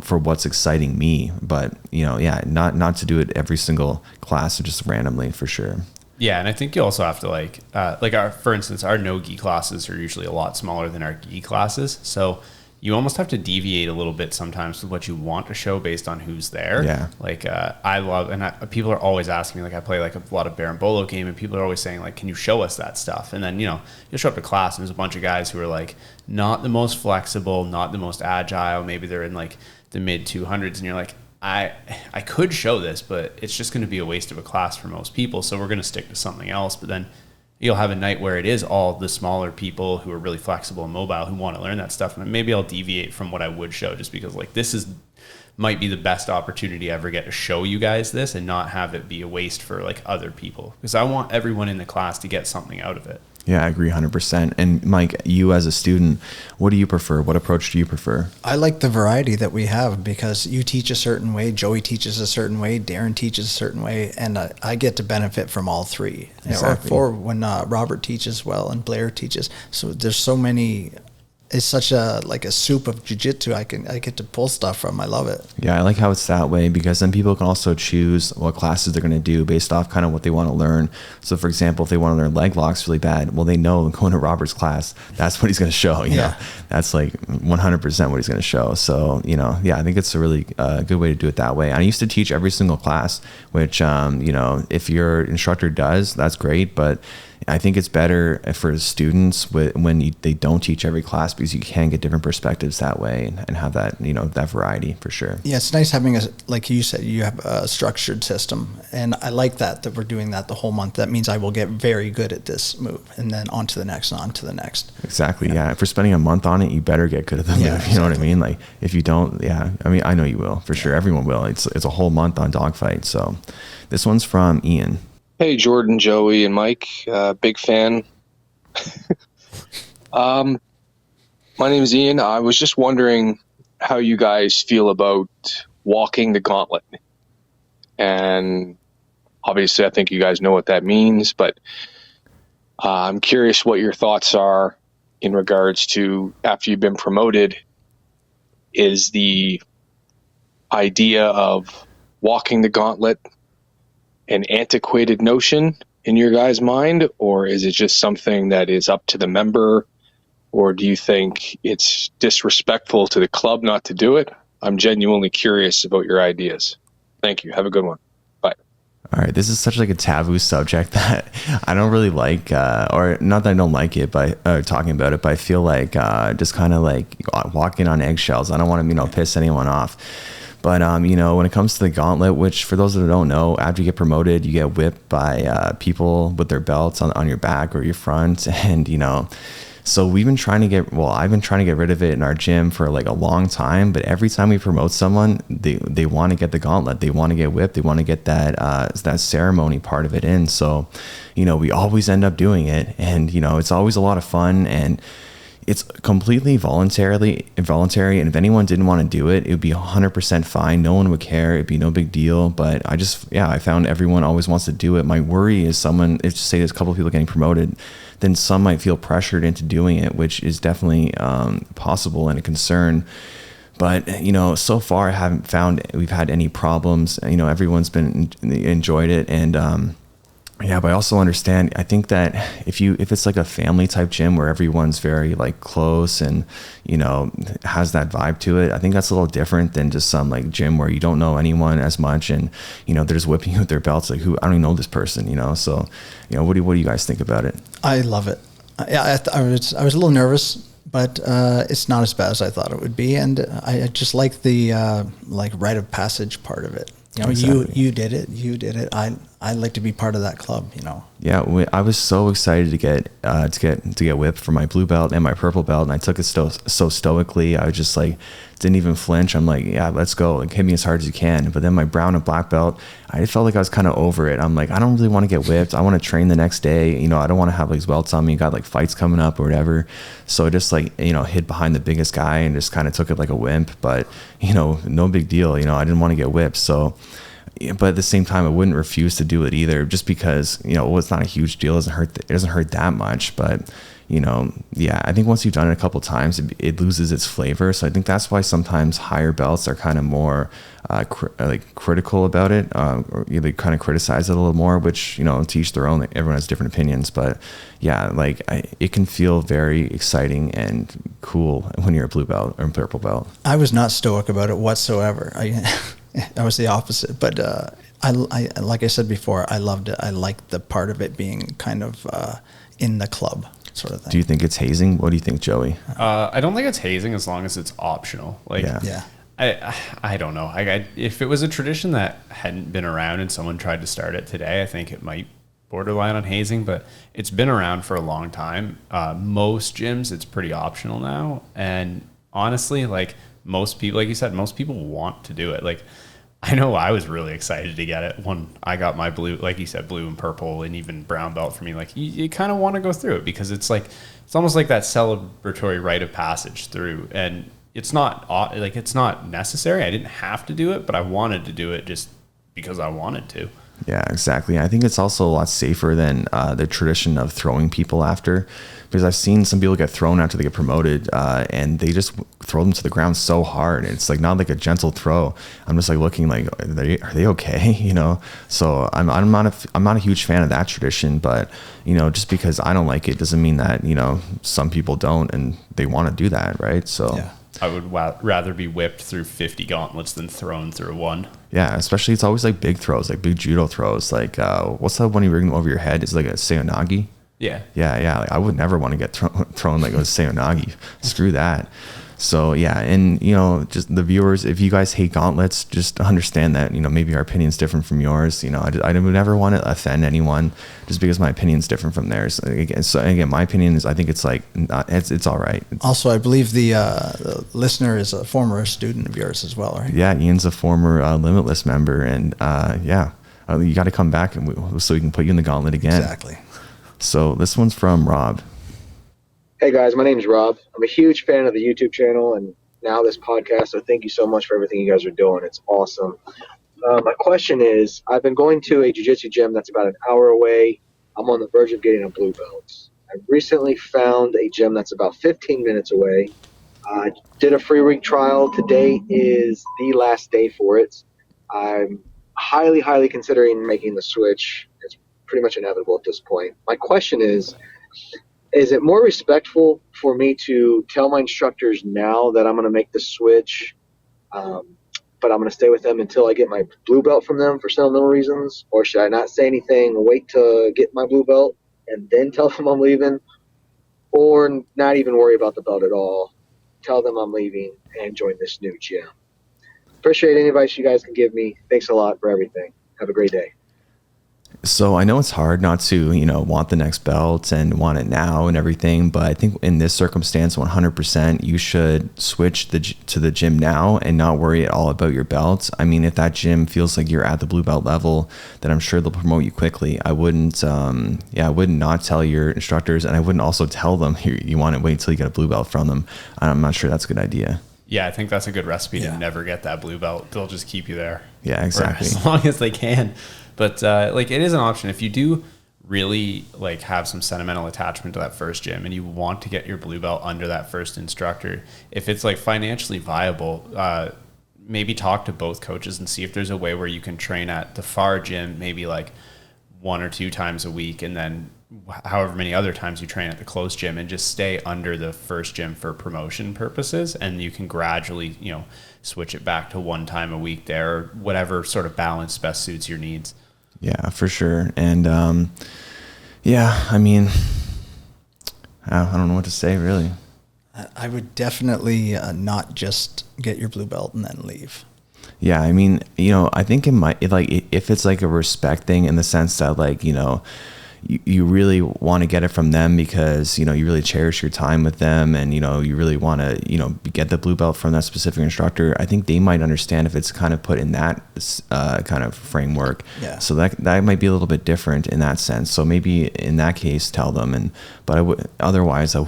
for what's exciting me, but not to do it every single class or just randomly, for sure. Yeah, and I think you also have to for instance, our no-gi classes are usually a lot smaller than our gi classes, so you almost have to deviate a little bit sometimes with what you want to show based on who's there. Yeah. Like, I love, and people are always asking me, like, I play like a lot of Berimbolo game, and people are always saying like, can you show us that stuff? And then, you'll show up to class and there's a bunch of guys who are like, not the most flexible, not the most agile. Maybe they're in like the mid 200s, and you're like, I could show this, but it's just going to be a waste of a class for most people. So we're going to stick to something else. But then you'll have a night where it is all the smaller people who are really flexible and mobile who want to learn that stuff. And maybe I'll deviate from what I would show, just because like, might be the best opportunity I ever get to show you guys this, and not have it be a waste for like other people, because I want everyone in the class to get something out of it. Yeah, I agree 100%. And Mike, you as a student, what do you prefer? What approach do you prefer? I like the variety that we have, because you teach a certain way, Joey teaches a certain way, Darren teaches a certain way, and I get to benefit from all three. Exactly. Or when Robert teaches well and Blair teaches. So there's so many. It's such a soup of jiu-jitsu I get to pull stuff from. I love it. Yeah, I like how it's that way, because then people can also choose what classes they're going to do based off kind of what they want to learn. So for example, if they want to learn leg locks really bad, well, they know going to Robert's class, that's what he's going to show. You know, that's like 100% what he's going to show. So, I think it's a really good way to do it that way. I used to teach every single class, which, if your instructor does, that's great. But I think it's better for students when they don't teach every class, because you can get different perspectives that way and have that, that variety for sure. Yeah, it's nice having like you said, you have a structured system. And I like that we're doing that the whole month. That means I will get very good at this move, and then on to the next and on to the next. Exactly. Yeah. If we're spending a month on it, you better get good at the move. Exactly. You know what I mean? Like, if you don't, I know you will, for sure. Everyone will. It's a whole month on dogfight. So this one's from Ian. Hey, Jordan, Joey, and Mike. Big fan. My name is Ian. I was just wondering how you guys feel about walking the gauntlet. And obviously, I think you guys know what that means, but I'm curious what your thoughts are in regards to, after you've been promoted, is the idea of walking the gauntlet an antiquated notion in your guys' mind, or is it just something that is up to the member, or do you think it's disrespectful to the club not to do it? I'm genuinely curious about your ideas. Thank you. Have a good one. Bye. All right. This is such like a taboo subject that I don't really like, or not that I don't like it, but talking about it, but I feel like just kind of like walking on eggshells. I don't want to, piss anyone off. But, when it comes to the gauntlet, which for those that don't know, after you get promoted, you get whipped by people with their belts on your back or your front. And, so I've been trying to get rid of it in our gym for like a long time, but every time we promote someone, they want to get the gauntlet, they want to get whipped, they want to get that ceremony part of it in. So, we always end up doing it, and, it's always a lot of fun, and it's completely involuntary. And if anyone didn't want to do it, it would be 100% fine. No one would care. It'd be no big deal. But I found everyone always wants to do it. My worry is if say there's a couple of people getting promoted, then some might feel pressured into doing it, which is definitely possible and a concern. But, so far I haven't found we've had any problems. Everyone's enjoyed it. And, but I also understand, I think that if it's like a family type gym where everyone's very like close and, has that vibe to it, I think that's a little different than just some like gym where you don't know anyone as much and, they're just whipping you with their belts. Like, I don't even know this person, so, what do you guys think about it? I love it. I was a little nervous, but it's not as bad as I thought it would be. And I just like the rite of passage part of it. Exactly. You did it. I'd like to be part of that club, Yeah, I was so excited to get whipped for my blue belt and my purple belt, and I took it so stoically. I was just like, didn't even flinch. I'm like, yeah, let's go. Like, hit me as hard as you can. But then my brown and black belt, I felt like I was kind of over it. I'm like, I don't really want to get whipped. I want to train the next day. I don't want to have like welts on me. Got like fights coming up or whatever. So I just like, hid behind the biggest guy and just kind of took it like a wimp. But, no big deal. I didn't want to get whipped. So, but at the same time, I wouldn't refuse to do it either, just because, it's not a huge deal. It doesn't hurt that much. But, I think once you've done it a couple times, it loses its flavor. So I think that's why sometimes higher belts are kind of more critical about it, or they kind of criticize it a little more, which, to each their own. Everyone has different opinions. But yeah, it can feel very exciting and cool when you're a blue belt or a purple belt. I was not stoic about it whatsoever. I was the opposite, but I like I said before, I loved it. I liked the part of it being kind of in the club sort of thing. Do you think it's hazing? What do you think, Joey? I don't think it's hazing as long as it's optional. Yeah. I don't know. If it was a tradition that hadn't been around and someone tried to start it today, I think it might borderline on hazing, but it's been around for a long time. Most gyms, it's pretty optional now. And honestly, most people, like you said, most people want to do it. I know I was really excited to get it when I got my blue, like you said, blue and purple and even brown belt for me. You kind of want to go through it because it's almost like that celebratory rite of passage through. And it's not it's not necessary. I didn't have to do it, but I wanted to do it just because I wanted to. Yeah, exactly. I think it's also a lot safer than the tradition of throwing people after, because I've seen some people get thrown after they get promoted, and they just throw them to the ground so hard. It's not like a gentle throw. I'm just looking like, are they okay? So I'm not a huge fan of that tradition, but just because I don't like it doesn't mean that some people don't and they want to do that, right? So yeah. I would rather be whipped through 50 gauntlets than thrown through one. Yeah, especially it's always big throws, big judo throws. What's that one you ring over your head? It's like a seonagi. Yeah. Yeah. I would never want to get thrown like a seonagi. Screw that. So yeah, and just the viewers, if you guys hate gauntlets, just understand that maybe our opinion's different from yours. I would never want to offend anyone just because my opinion's different from theirs. Again, my opinion is I think it's it's all right. Also, I believe the listener is a former student of yours as well, right? Yeah, Ian's a former Limitless member, and you got to come back so we can put you in the gauntlet again. Exactly. So this one's from Rob. Hey guys, my name's Rob. I'm a huge fan of the YouTube channel and now this podcast, so thank you so much for everything you guys are doing. It's awesome. My question is, I've been going to a jiu-jitsu gym that's about an hour away. I'm on the verge of getting a blue belt. I recently found a gym that's about 15 minutes away. I did a free week trial. Today is the last day for it. I'm highly, highly considering making the switch. It's pretty much inevitable at this point. My question is it more respectful for me to tell my instructors now that I'm going to make the switch, but I'm going to stay with them until I get my blue belt from them for sentimental reasons? Or should I not say anything, wait to get my blue belt, and then tell them I'm leaving? Or not even worry about the belt at all, tell them I'm leaving and join this new gym? Appreciate any advice you guys can give me. Thanks a lot for everything. Have a great day. So I know it's hard not to, want the next belt and want it now and everything, but I think in this circumstance, 100%, you should switch to the gym now and not worry at all about your belts. I mean, if that gym feels like you're at the blue belt level, then I'm sure they'll promote you quickly. I wouldn't, I would not tell your instructors, and I wouldn't also tell them you want to wait until you get a blue belt from them. I'm not sure that's a good idea. Yeah, I think that's a good recipe to never get that blue belt. They'll just keep you there. Yeah, exactly. For as long as they can. But it is an option if you do really have some sentimental attachment to that first gym and you want to get your blue belt under that first instructor. If it's financially viable, maybe talk to both coaches and see if there's a way where you can train at the far gym, maybe 1 or 2 times a week, and then however many other times you train at the close gym, and just stay under the first gym for promotion purposes. And you can gradually, switch it back to 1 time a week there, or whatever sort of balance best suits your needs. Yeah, for sure. And I mean, I don't know what to say really. I would definitely not just get your blue belt and then leave. Yeah, I mean, I think it might, if it's a respect thing in the sense that you really want to get it from them because, you really cherish your time with them, and, you really want to, get the blue belt from that specific instructor. I think they might understand if it's kind of put in that kind of framework. Yeah. So that might be a little bit different in that sense. So maybe in that case, tell them, but I would, otherwise I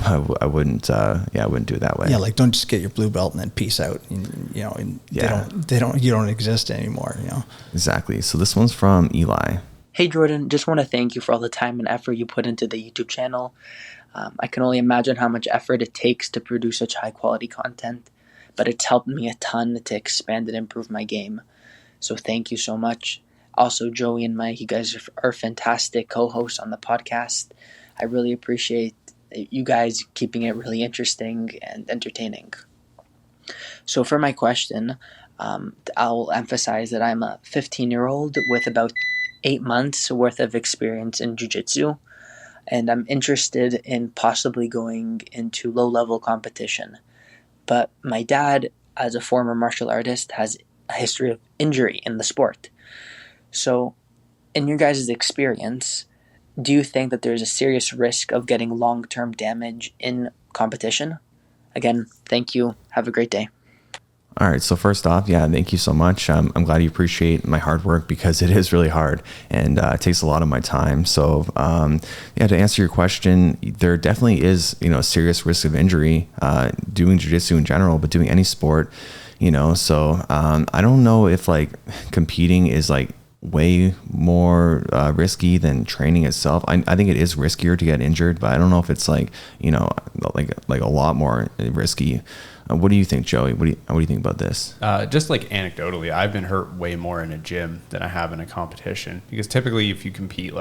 wouldn't, I wouldn't do it that way. Yeah. Don't just get your blue belt and then peace out. And, you don't exist anymore, Exactly. So this one's from Eli. Hey Jordan, just want to thank you for all the time and effort you put into the YouTube channel. I can only imagine how much effort it takes to produce such high quality content, but it's helped me a ton to expand and improve my game. So thank you so much. Also, Joey and Mike, you guys are fantastic co-hosts on the podcast. I really appreciate you guys keeping it really interesting and entertaining. So for my question, I'll emphasize that I'm a 15-year-old with about 8 months worth of experience in jiu-jitsu, and I'm interested in possibly going into low-level competition. But my dad, as a former martial artist, has a history of injury in the sport. So, in your guys' experience, do you think that there's a serious risk of getting long-term damage in competition? Again, thank you. Have a great day. All right. So first off, thank you so much. I'm glad you appreciate my hard work because it is really hard and it takes a lot of my time. So to answer your question, there definitely is, a serious risk of injury doing jiu-jitsu in general, but doing any sport, so I don't know if competing is way more risky than training itself. I think it is riskier to get injured, but I don't know if it's a lot more risky. What do you think, Joey? What do you think about this? Just anecdotally, I've been hurt way more in a gym than I have in a competition, because typically if you compete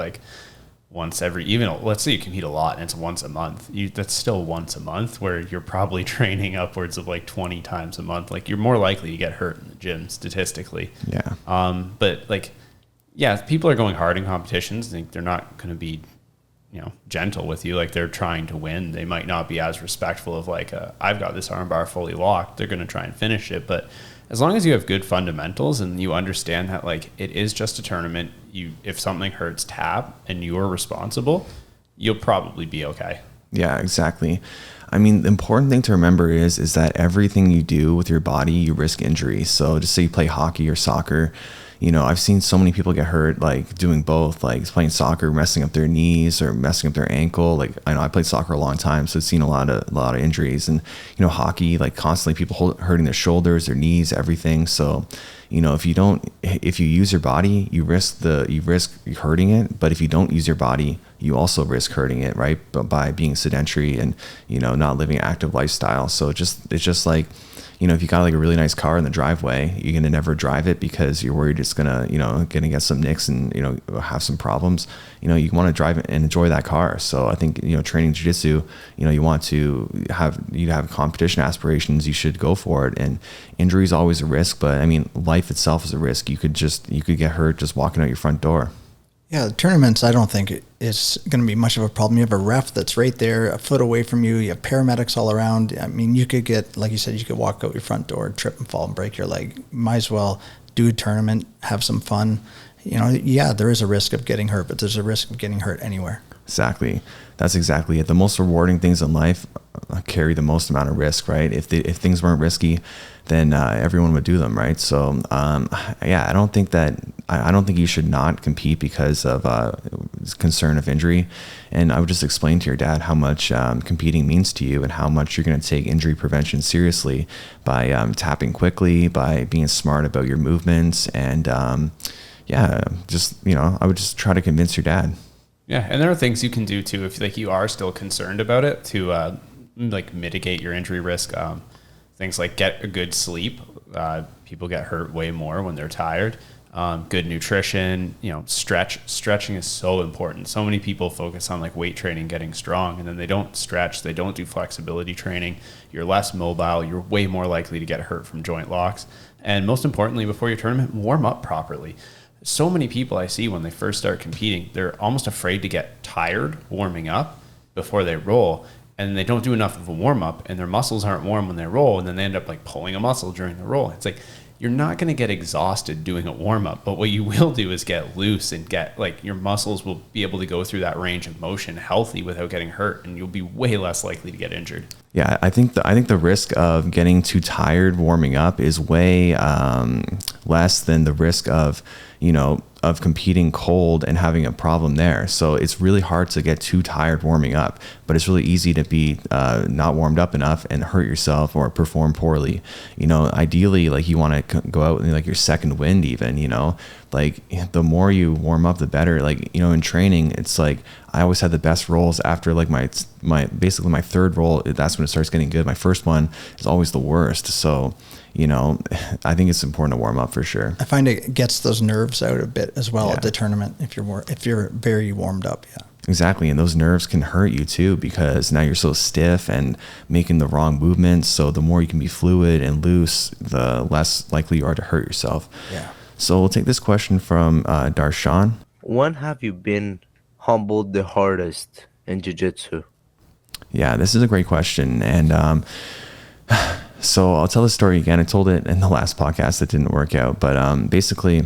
once every, even let's say you compete a lot and it's once a month, that's still once a month, where you're probably training upwards of 20 times a month. You're more likely to get hurt in the gym statistically. Yeah. But people are going hard in competitions. I think they're not going to be gentle with you. They're trying to win. They might not be as respectful of I've got this armbar fully locked. They're going to try and finish it. But as long as you have good fundamentals and you understand that it is just a tournament, if something hurts, tap, and you're responsible, you'll probably be okay. Yeah, exactly. I mean, the important thing to remember is that everything you do with your body, you risk injury. So just say you play hockey or soccer, I've seen so many people get hurt, doing both, playing soccer, messing up their knees or messing up their ankle. I know I played soccer a long time, so I've seen a lot of injuries. And, hockey, constantly people hurting their shoulders, their knees, everything. So, if you use your body, you risk hurting it. But if you don't use your body, you also risk hurting it, right? But by being sedentary and, not living an active lifestyle. So it's just if you got a really nice car in the driveway, you're going to never drive it because you're worried it's going to, get some nicks and, have some problems. You want to drive it and enjoy that car. So I think, training jiu-jitsu, you want to have competition aspirations, you should go for it. And injury is always a risk, but I mean, life itself is a risk. You could get hurt just walking out your front door. Yeah, the tournaments, I don't think it's going to be much of a problem. You have a ref that's right there, a foot away from you. You have paramedics all around. I mean, you could get, like you said, you could walk out your front door, trip and fall and break your leg. Might as well do a tournament, have some fun. You know, yeah, there is a risk of getting hurt, but there's a risk of getting hurt anywhere. Exactly. That's exactly it. The most rewarding things in life carry the most amount of risk, right? If things weren't risky, then everyone would do them, right? So, yeah, I don't think you should not compete because of concern of injury. And I would just explain to your dad how much competing means to you and how much you're going to take injury prevention seriously by tapping quickly, by being smart about your movements, and yeah, just, you know, I would just try to convince your dad. Yeah, and there are things you can do too if like you are still concerned about it to like mitigate your injury risk. Things like get a good sleep. People get hurt way more when they're tired. Good nutrition, you know, stretching is so important. So many people focus on like weight training, getting strong, and then they don't stretch. They don't do flexibility training. You're less mobile. You're way more likely to get hurt from joint locks. And most importantly, before your tournament, warm up properly. So many people I see when they first start competing, they're almost afraid to get tired warming up before they roll. And they don't do enough of a warm up, and their muscles aren't warm when they roll. And then they end up like pulling a muscle during the roll. It's like, you're not going to get exhausted doing a warm up, but what you will do is get loose and get like your muscles will be able to go through that range of motion healthy without getting hurt, and you'll be way less likely to get injured. Yeah, I think the risk of getting too tired warming up is way less than the risk of, you know, of competing cold and having a problem there. So it's really hard to get too tired warming up, but it's really easy to be not warmed up enough and hurt yourself or perform poorly. You know, ideally, like you want to go out in like your second wind even, you know, like the more you warm up, the better. Like, you know, in training, it's like I always had the best rolls after like my basically my third roll. That's when it starts getting good. My first one is always the worst. So, you know, I think it's important to warm up for sure. I find it gets those nerves out a bit as well at the tournament if you're very warmed up. Yeah. Exactly. And those nerves can hurt you too, because now you're so stiff and making the wrong movements. So the more you can be fluid and loose, the less likely you are to hurt yourself. Yeah. So we'll take this question from Darshan. When have you been humbled the hardest in jiu-jitsu? Yeah, this is a great question. And so I'll tell the story again. I told it in the last podcast that didn't work out. But basically,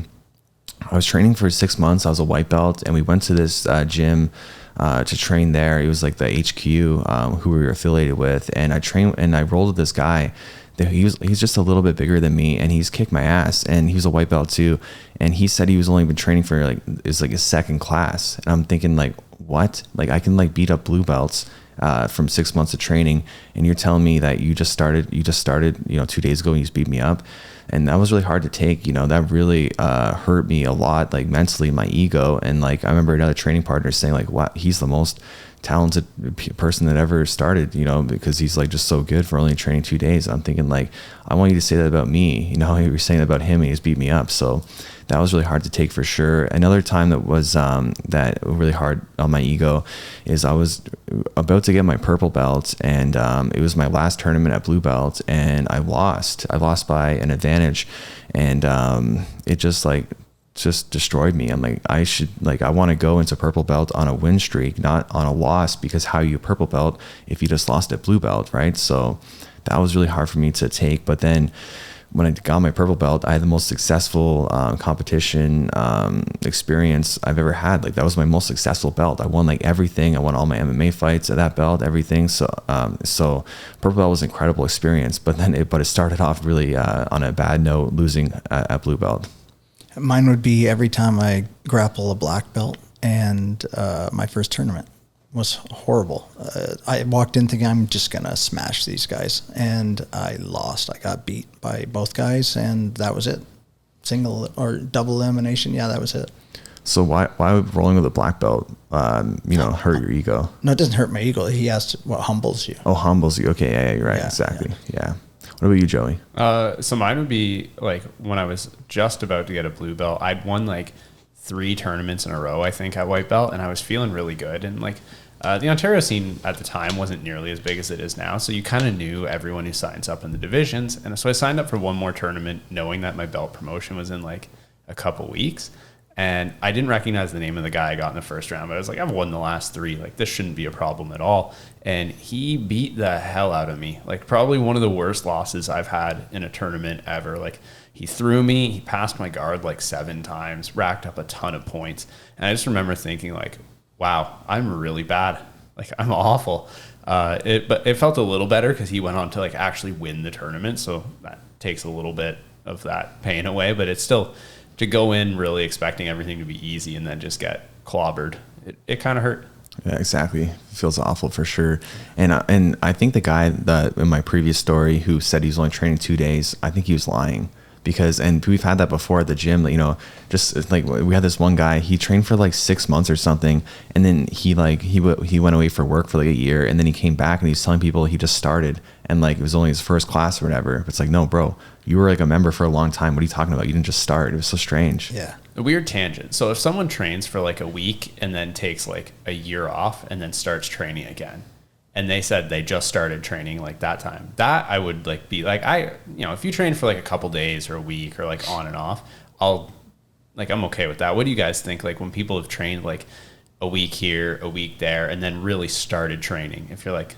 I was training for 6 months. I was a white belt, and we went to this gym to train there. It was like the HQ who we were affiliated with. And I trained, and I rolled with this guy. He's just a little bit bigger than me, and he's kicked my ass, and he was a white belt too. And he said he was only been training for like, it's like his second class. And I'm thinking like, what? Like I can like beat up blue belts from 6 months of training, and you're telling me that you just started, you know, 2 days ago and you just beat me up. And that was really hard to take, you know, that really hurt me a lot, like mentally, my ego. And like, I remember another training partner saying like, what, he's the most talented person that ever started, you know, because he's like just so good for only training 2 days. I'm thinking like, I want you to say that about me, you know, you were saying about him and he's beat me up. So that was really hard to take for sure. Another time that was that really hard on my ego is I was about to get my purple belt, and it was my last tournament at blue belt, and I lost by an advantage, and it just destroyed me. I'm like, I want to go into purple belt on a win streak, not on a loss, because how you purple belt if you just lost at blue belt, right? So that was really hard for me to take. But then when I got my purple belt, I had the most successful competition experience I've ever had. Like that was my most successful belt. I won like everything. I won all my MMA fights at that belt, everything. So purple belt was an incredible experience. But it started off really on a bad note, losing at blue belt. Mine would be every time I grapple a black belt, and my first tournament was horrible. I walked in thinking I'm just going to smash these guys, and I lost. I got beat by both guys, and that was it. Single or double elimination. Yeah, that was it. So why would rolling with a black belt, hurt your ego? No, it doesn't hurt my ego. He asked what humbles you. Oh, humbles you. Okay, yeah, you're right. Yeah, exactly. Yeah. What about you, Joey? So mine would be like when I was just about to get a blue belt, I'd won like 3 tournaments in a row, I think, at white belt, and I was feeling really good. And like the Ontario scene at the time wasn't nearly as big as it is now, so you kind of knew everyone who signs up in the divisions. And so I signed up for one more tournament knowing that my belt promotion was in like a couple weeks. And I didn't recognize the name of the guy I got in the first round, but I was like, I've won the last 3. Like, this shouldn't be a problem at all. And he beat the hell out of me. Like, probably one of the worst losses I've had in a tournament ever. Like, he threw me, he passed my guard like 7 times, racked up a ton of points. And I just remember thinking, like, wow, I'm really bad. Like, I'm awful. But it felt a little better because he went on to like actually win the tournament. So that takes a little bit of that pain away, but it's still, to go in really expecting everything to be easy and then just get clobbered, it kind of hurt. Yeah, exactly. It feels awful for sure. And I think the guy that in my previous story who said he was only training 2 days, I think he was lying. Because, and we've had that before at the gym, you know, just like we had this one guy, he trained for like 6 months or something. And then he went away for work for like a year, and then he came back and he was telling people he just started and like it was only his first class or whatever. It's like, no, bro, you were like a member for a long time. What are you talking about? You didn't just start. It was so strange. Yeah. A weird tangent. So if someone trains for like a week and then takes like a year off and then starts training again, and they said they just started training like that time, that I would like be like, if you train for like a couple days or a week or like on and off, I'm okay with that. What do you guys think? Like when people have trained like a week here, a week there, and then really started training, if you're like,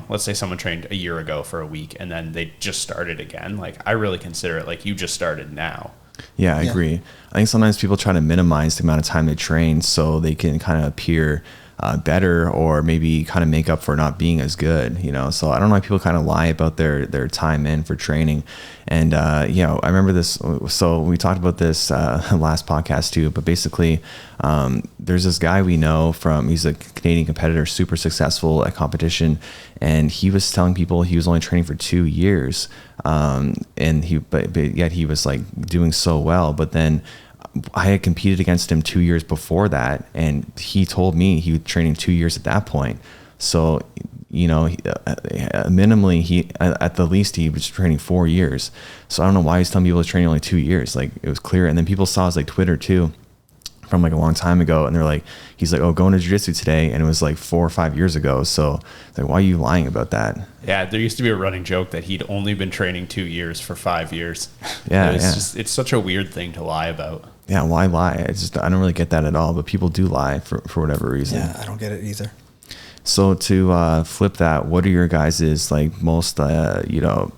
let's say someone trained a year ago for a week and then they just started again, like I really consider it like you just started now. Yeah, I agree. I think sometimes people try to minimize the amount of time they train so they can kind of appear better or maybe kind of make up for not being as good, so I don't know why people kind of lie about their time in for training. And I remember this, so we talked about this last podcast too, but basically there's this guy we know he's a Canadian competitor, super successful at competition, and he was telling people he was only training for 2 years, and yet he was like doing so well. But then I had competed against him 2 years before that, and he told me he was training 2 years at that point. So, minimally, at the least, he was training 4 years. So I don't know why he's telling people he was training only 2 years. Like, it was clear. And then people saw his like Twitter too, from like a long time ago, and they're like, he's like, oh, going to jiu-jitsu today, and it was like 4 or 5 years ago. So like, why are you lying about that? Yeah, there used to be a running joke that he'd only been training 2 years for 5 years. Yeah, it's such a weird thing to lie about. Yeah, why lie? I don't really get that at all, but people do lie for whatever reason. Yeah, I don't get it either. So to flip that, what are your guys' like most the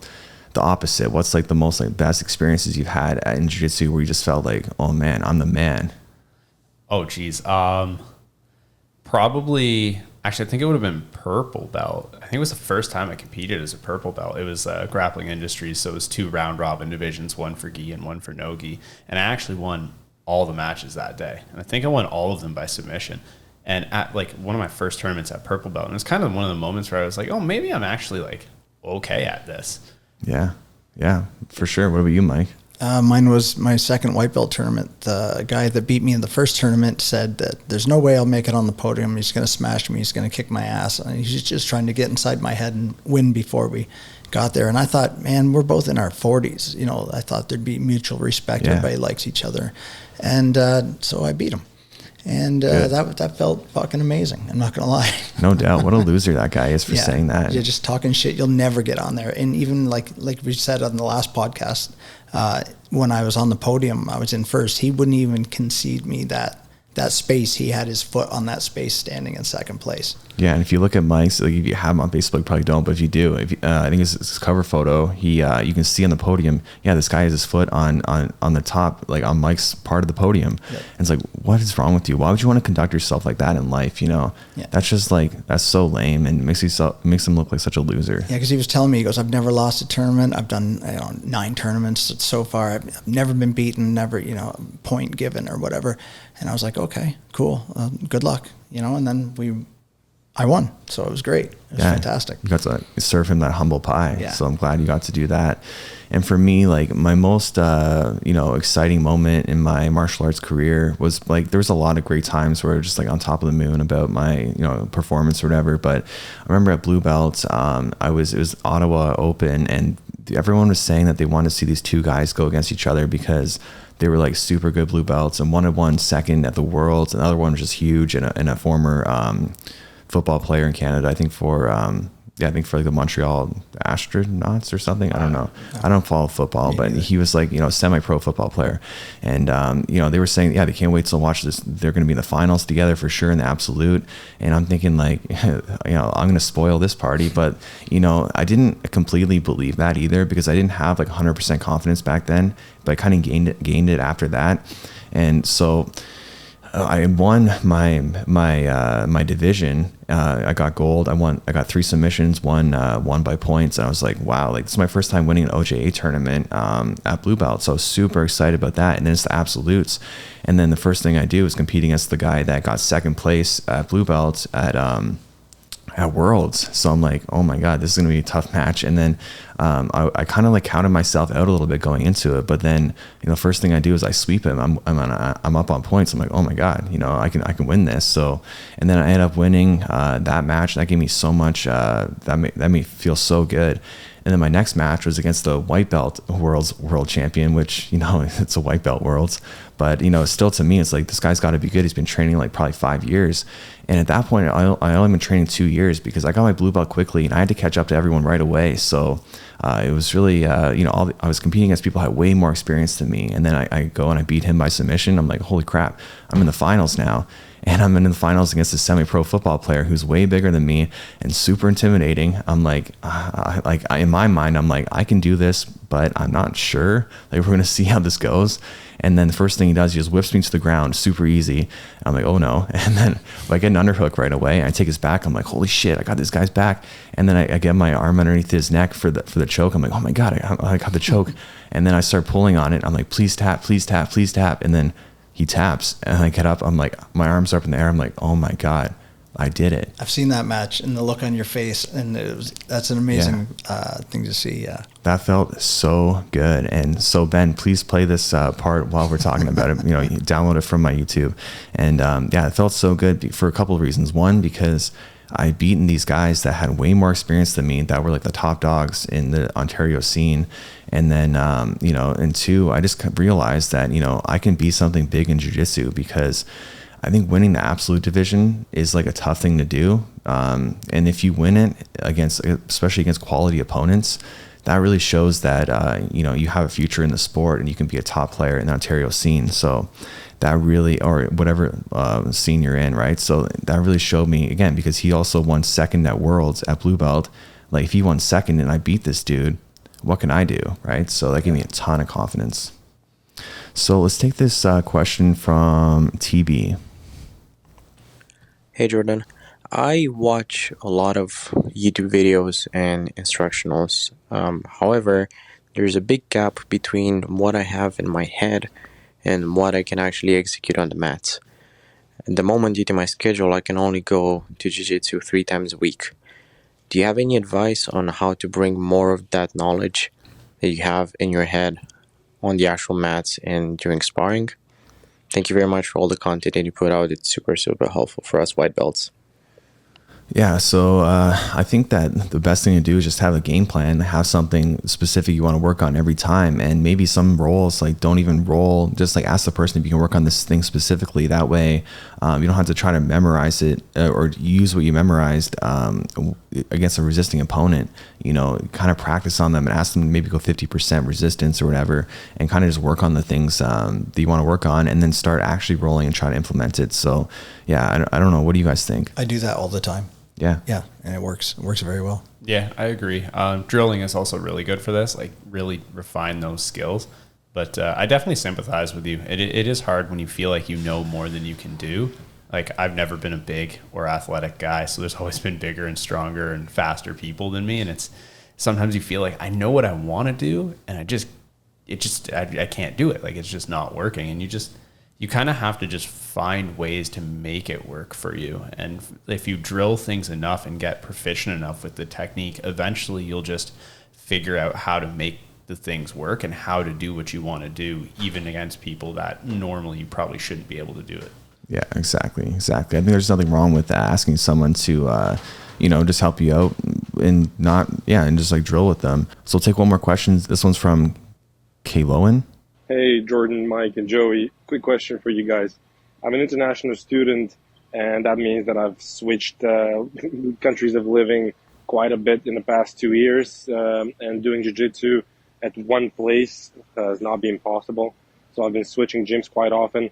opposite? What's like the most like best experiences you've had in jiu-jitsu where you just felt like, oh man, I'm the man? Oh geez, probably. Actually, I think it would have been purple belt. I think it was the first time I competed as a purple belt. It was Grappling Industries, so it was 2 round robin divisions, 1 for gi and 1 for no gi. And I actually won all the matches that day, and I think I won all of them by submission. And at like one of my first tournaments at purple belt, and it's kind of one of the moments where I was like, oh, maybe I'm actually like okay at this. Yeah, for sure. What about you, Mike? Mine was my second white belt tournament. The guy that beat me in the first tournament said that there's no way I'll make it on the podium. He's going to smash me. He's going to kick my ass. And he's just trying to get inside my head and win before we got there. And I thought, man, we're both in our 40s. I thought there'd be mutual respect. Yeah. Everybody likes each other. And so I beat him. And that felt fucking amazing. I'm not going to lie. No doubt. What a loser that guy is for saying that. You're just talking shit. You'll never get on there. And even like we said on the last podcast, when I was on the podium, I was in first. He wouldn't even concede me that space. He had his foot on that space standing in second place. Yeah, and if you look at Mike's, like if you have him on Facebook, you probably don't, but if you do, I think it's his cover photo, you can see on the podium, this guy has his foot on the top, like on Mike's part of the podium. Yep. And it's like, what is wrong with you? Why would you want to conduct yourself like that in life? That's just like, that's so lame and makes him look like such a loser. Yeah, because he was telling me, he goes, I've never lost a tournament. I've done 9 tournaments so far. I've never been beaten, never, point given or whatever. And I was like, okay, cool. Good luck, and then I won. So it was great. It was fantastic. You got to serve him that humble pie. Yeah. So I'm glad you got to do that. And for me, like my most, exciting moment in my martial arts career was like, there was a lot of great times where I was just like on top of the moon about my, performance or whatever. But I remember at Blue Belt, it was Ottawa Open, and everyone was saying that they wanted to see these 2 guys go against each other because they were like super good blue belts, and one had won second at the Worlds, and the other one was just huge, and a former football player in Canada, I think for I think for like the Montreal Astronauts or something. I don't know. I don't follow football, but he was like, semi-pro football player. And, they were saying, they can't wait to watch this. They're going to be in the finals together for sure in the absolute. And I'm thinking like, I'm going to spoil this party. But, I didn't completely believe that either, because I didn't have like 100% confidence back then, but I kind of gained it after that. And so I won my division. I got gold. I got 3 submissions, one by points. And I was like, wow, like this is my first time winning an OJA tournament at blue belt. So I was super excited about that. And then it's the absolutes. And then the first thing I do is compete against the guy that got second place at blue belt at Worlds. So I'm like, oh my God, this is going to be a tough match. And then I kind of like counted myself out a little bit going into it. But then, first thing I do is I sweep him. I'm up on points. I'm like, oh my God, I can win this. So, and then I end up winning that match. That gave me so much, that made me feel so good. And then my next match was against the white belt world champion, which, it's a white belt worlds. But, still to me, it's like, this guy's got to be good. He's been training like probably 5 years. And at that point, I only been training 2 years, because I got my blue belt quickly and I had to catch up to everyone right away. So it was really, I was competing against people who had way more experience than me. And then I go and I beat him by submission. I'm like, holy crap, I'm in the finals now. And I'm in the finals against a semi-pro football player who's way bigger than me and super intimidating. I'm like, in my mind, I'm like, I can do this, but I'm not sure. Like, we're going to see how this goes. And then the first thing he does, he just whips me to the ground, super easy. I'm like, oh no. And then I get an underhook right away. I take his back. I'm like, holy shit, I got this guy's back. And then I get my arm underneath his neck for the choke. I'm like, oh my God, I got the choke. And then I start pulling on it. I'm like, please tap, please tap, please tap. And then he taps and I get up. I'm like, my arms are up in the air. I'm like, oh my God, I did it. I've seen that match and the look on your face, and that's an amazing thing to see. Yeah, that felt so good. And so Ben, please play this part while we're talking about it. You download it from my YouTube. And it felt so good for a couple of reasons. One, because I beaten these guys that had way more experience than me, that were like the top dogs in the Ontario scene. And then, and 2, I just realized that, I can be something big in jiu-jitsu, because I think winning the absolute division is like a tough thing to do. And if you win it especially against quality opponents, that really shows that, you have a future in the sport and you can be a top player in the Ontario scene. So that really, or whatever scene you're in, right? So that really showed me, again, because he also won second at Worlds at blue belt. Like, if he won second and I beat this dude, what can I do, right? So that gave me a ton of confidence. So let's take this question from TB. Hey Jordan, I watch a lot of YouTube videos and instructionals. However, there's a big gap between what I have in my head and what I can actually execute on the mats. At the moment, due to my schedule, I can only go to jiu-jitsu 3 times a week. Do you have any advice on how to bring more of that knowledge that you have in your head on the actual mats and during sparring? Thank you very much for all the content that you put out. It's super, super helpful for us white belts. Yeah, so I think that the best thing to do is just have a game plan, have something specific you want to work on every time. And maybe some roles, like, don't even roll, just like ask the person if you can work on this thing specifically. That way you don't have to try to memorize it or use what you memorized against a resisting opponent. Kind of practice on them and ask them to maybe go 50% resistance or whatever, and kind of just work on the things that you want to work on, and then start actually rolling and try to implement it. So yeah, I don't know. What do you guys think? I do that all the time. Yeah, and it works. It works very well. Yeah, I agree. Drilling is also really good for this, like really refine those skills. But I definitely sympathize with you. It is hard when you feel like you know more than you can do. Like, I've never been a big or athletic guy, so there's always been bigger and stronger and faster people than me. And it's sometimes you feel like I know what I want to do, and I can't do it. Like, it's just not working. And you kind of have to just find ways to make it work for you. And if you drill things enough and get proficient enough with the technique, eventually you'll just figure out how to make the things work and how to do what you want to do, even against people that normally you probably shouldn't be able to do it. Yeah, exactly. I think there's nothing wrong with asking someone to, just help you out and and just like drill with them. So we'll take one more question. This one's from Kayloan. Hey, Jordan, Mike, and Joey. Quick question for you guys. I'm an international student, and that means that I've switched countries of living quite a bit in the past 2 years, and doing jiu-jitsu at one place has not been possible. So I've been switching gyms quite often,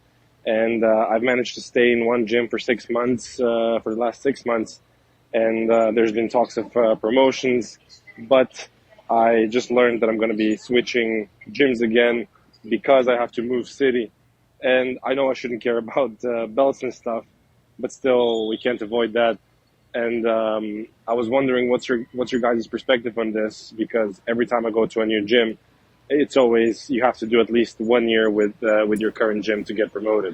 and I've managed to stay in one gym for 6 months, for the last 6 months. And there's been talks of promotions, but I just learned that I'm going to be switching gyms again because I have to move city. And I know I shouldn't care about belts and stuff, but still we can't avoid that. And I was wondering what's your guys' perspective on this, because every time I go to a new gym, it's always you have to do at least 1 year with your current gym to get promoted.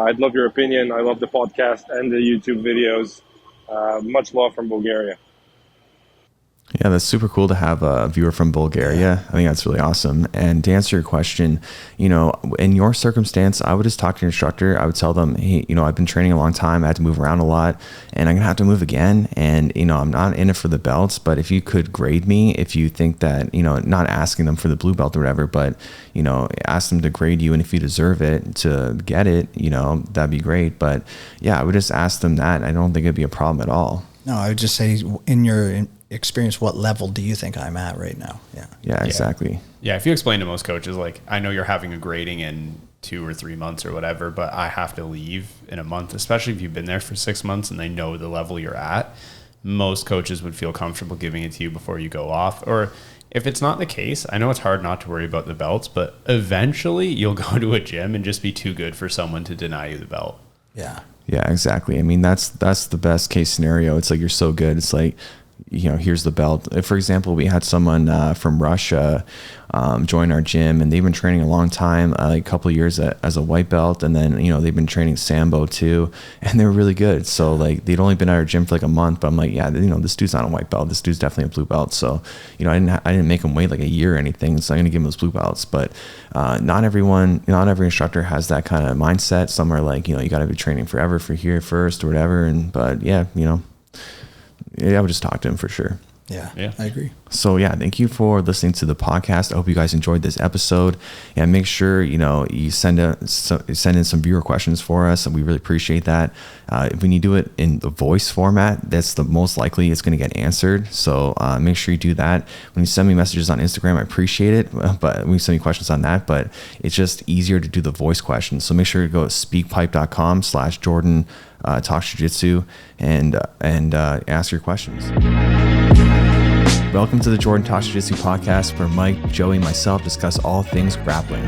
I'd love your opinion. I love the podcast and the YouTube videos. Much love from Bulgaria. Yeah, that's super cool to have a viewer from Bulgaria. I think that's really awesome. And to answer your question, you know, in your circumstance, I would just talk to your instructor. I would tell them, hey, you know, I've been training a long time. I had to move around a lot and I'm going to have to move again. And, you know, I'm not in it for the belts, but if you could grade me, if you think that, you know, not asking them for the blue belt or whatever, but, you know, ask them to grade you. And if you deserve it to get it, you know, that'd be great. But yeah, I would just ask them that. I don't think it'd be a problem at all. No, I would just say in your experience, what level do you think I'm at right now? Yeah, exactly. Yeah, if you explain to most coaches, like, I know you're having a grading in 2 or 3 months or whatever, but I have to leave in a month, especially if you've been there for 6 months and they know the level you're at, most coaches would feel comfortable giving it to you before you go off. Or if it's not the case, I know it's hard not to worry about the belts, but eventually you'll go to a gym and just be too good for someone to deny you the belt. Yeah, exactly. I mean, that's the best case scenario. It's like, you're so good. It's like, you know, here's the belt. For example, we had someone from Russia join our gym, and they've been training a long time, like a couple of years as a white belt. And then, you know, they've been training Sambo too, and they were really good. So like, they'd only been at our gym for like a month, but I'm like, yeah, you know, this dude's not a white belt. This dude's definitely a blue belt. So, you know, I didn't make him wait like a year or anything. So I'm going to give him those blue belts. But not every instructor has that kind of mindset. Some are like, you know, you got to be training forever for here first or whatever. But yeah, you know, I would just talk to him for sure. Yeah, I agree. So yeah, thank you for listening to the podcast. I hope you guys enjoyed this episode, and make sure, you know, you send in some viewer questions for us, and we really appreciate that. When you do it in the voice format, that's the most likely it's going to get answered. So make sure you do that. When you send me messages on Instagram, I appreciate it, but when you send me questions on that, but it's just easier to do the voice questions. So make sure to go to speakpipe.com/Jordan Talks Jiu-Jitsu and ask your questions. Welcome to the Jordan Talks Jiu-Jitsu podcast, where Mike, Joey, and myself discuss all things grappling.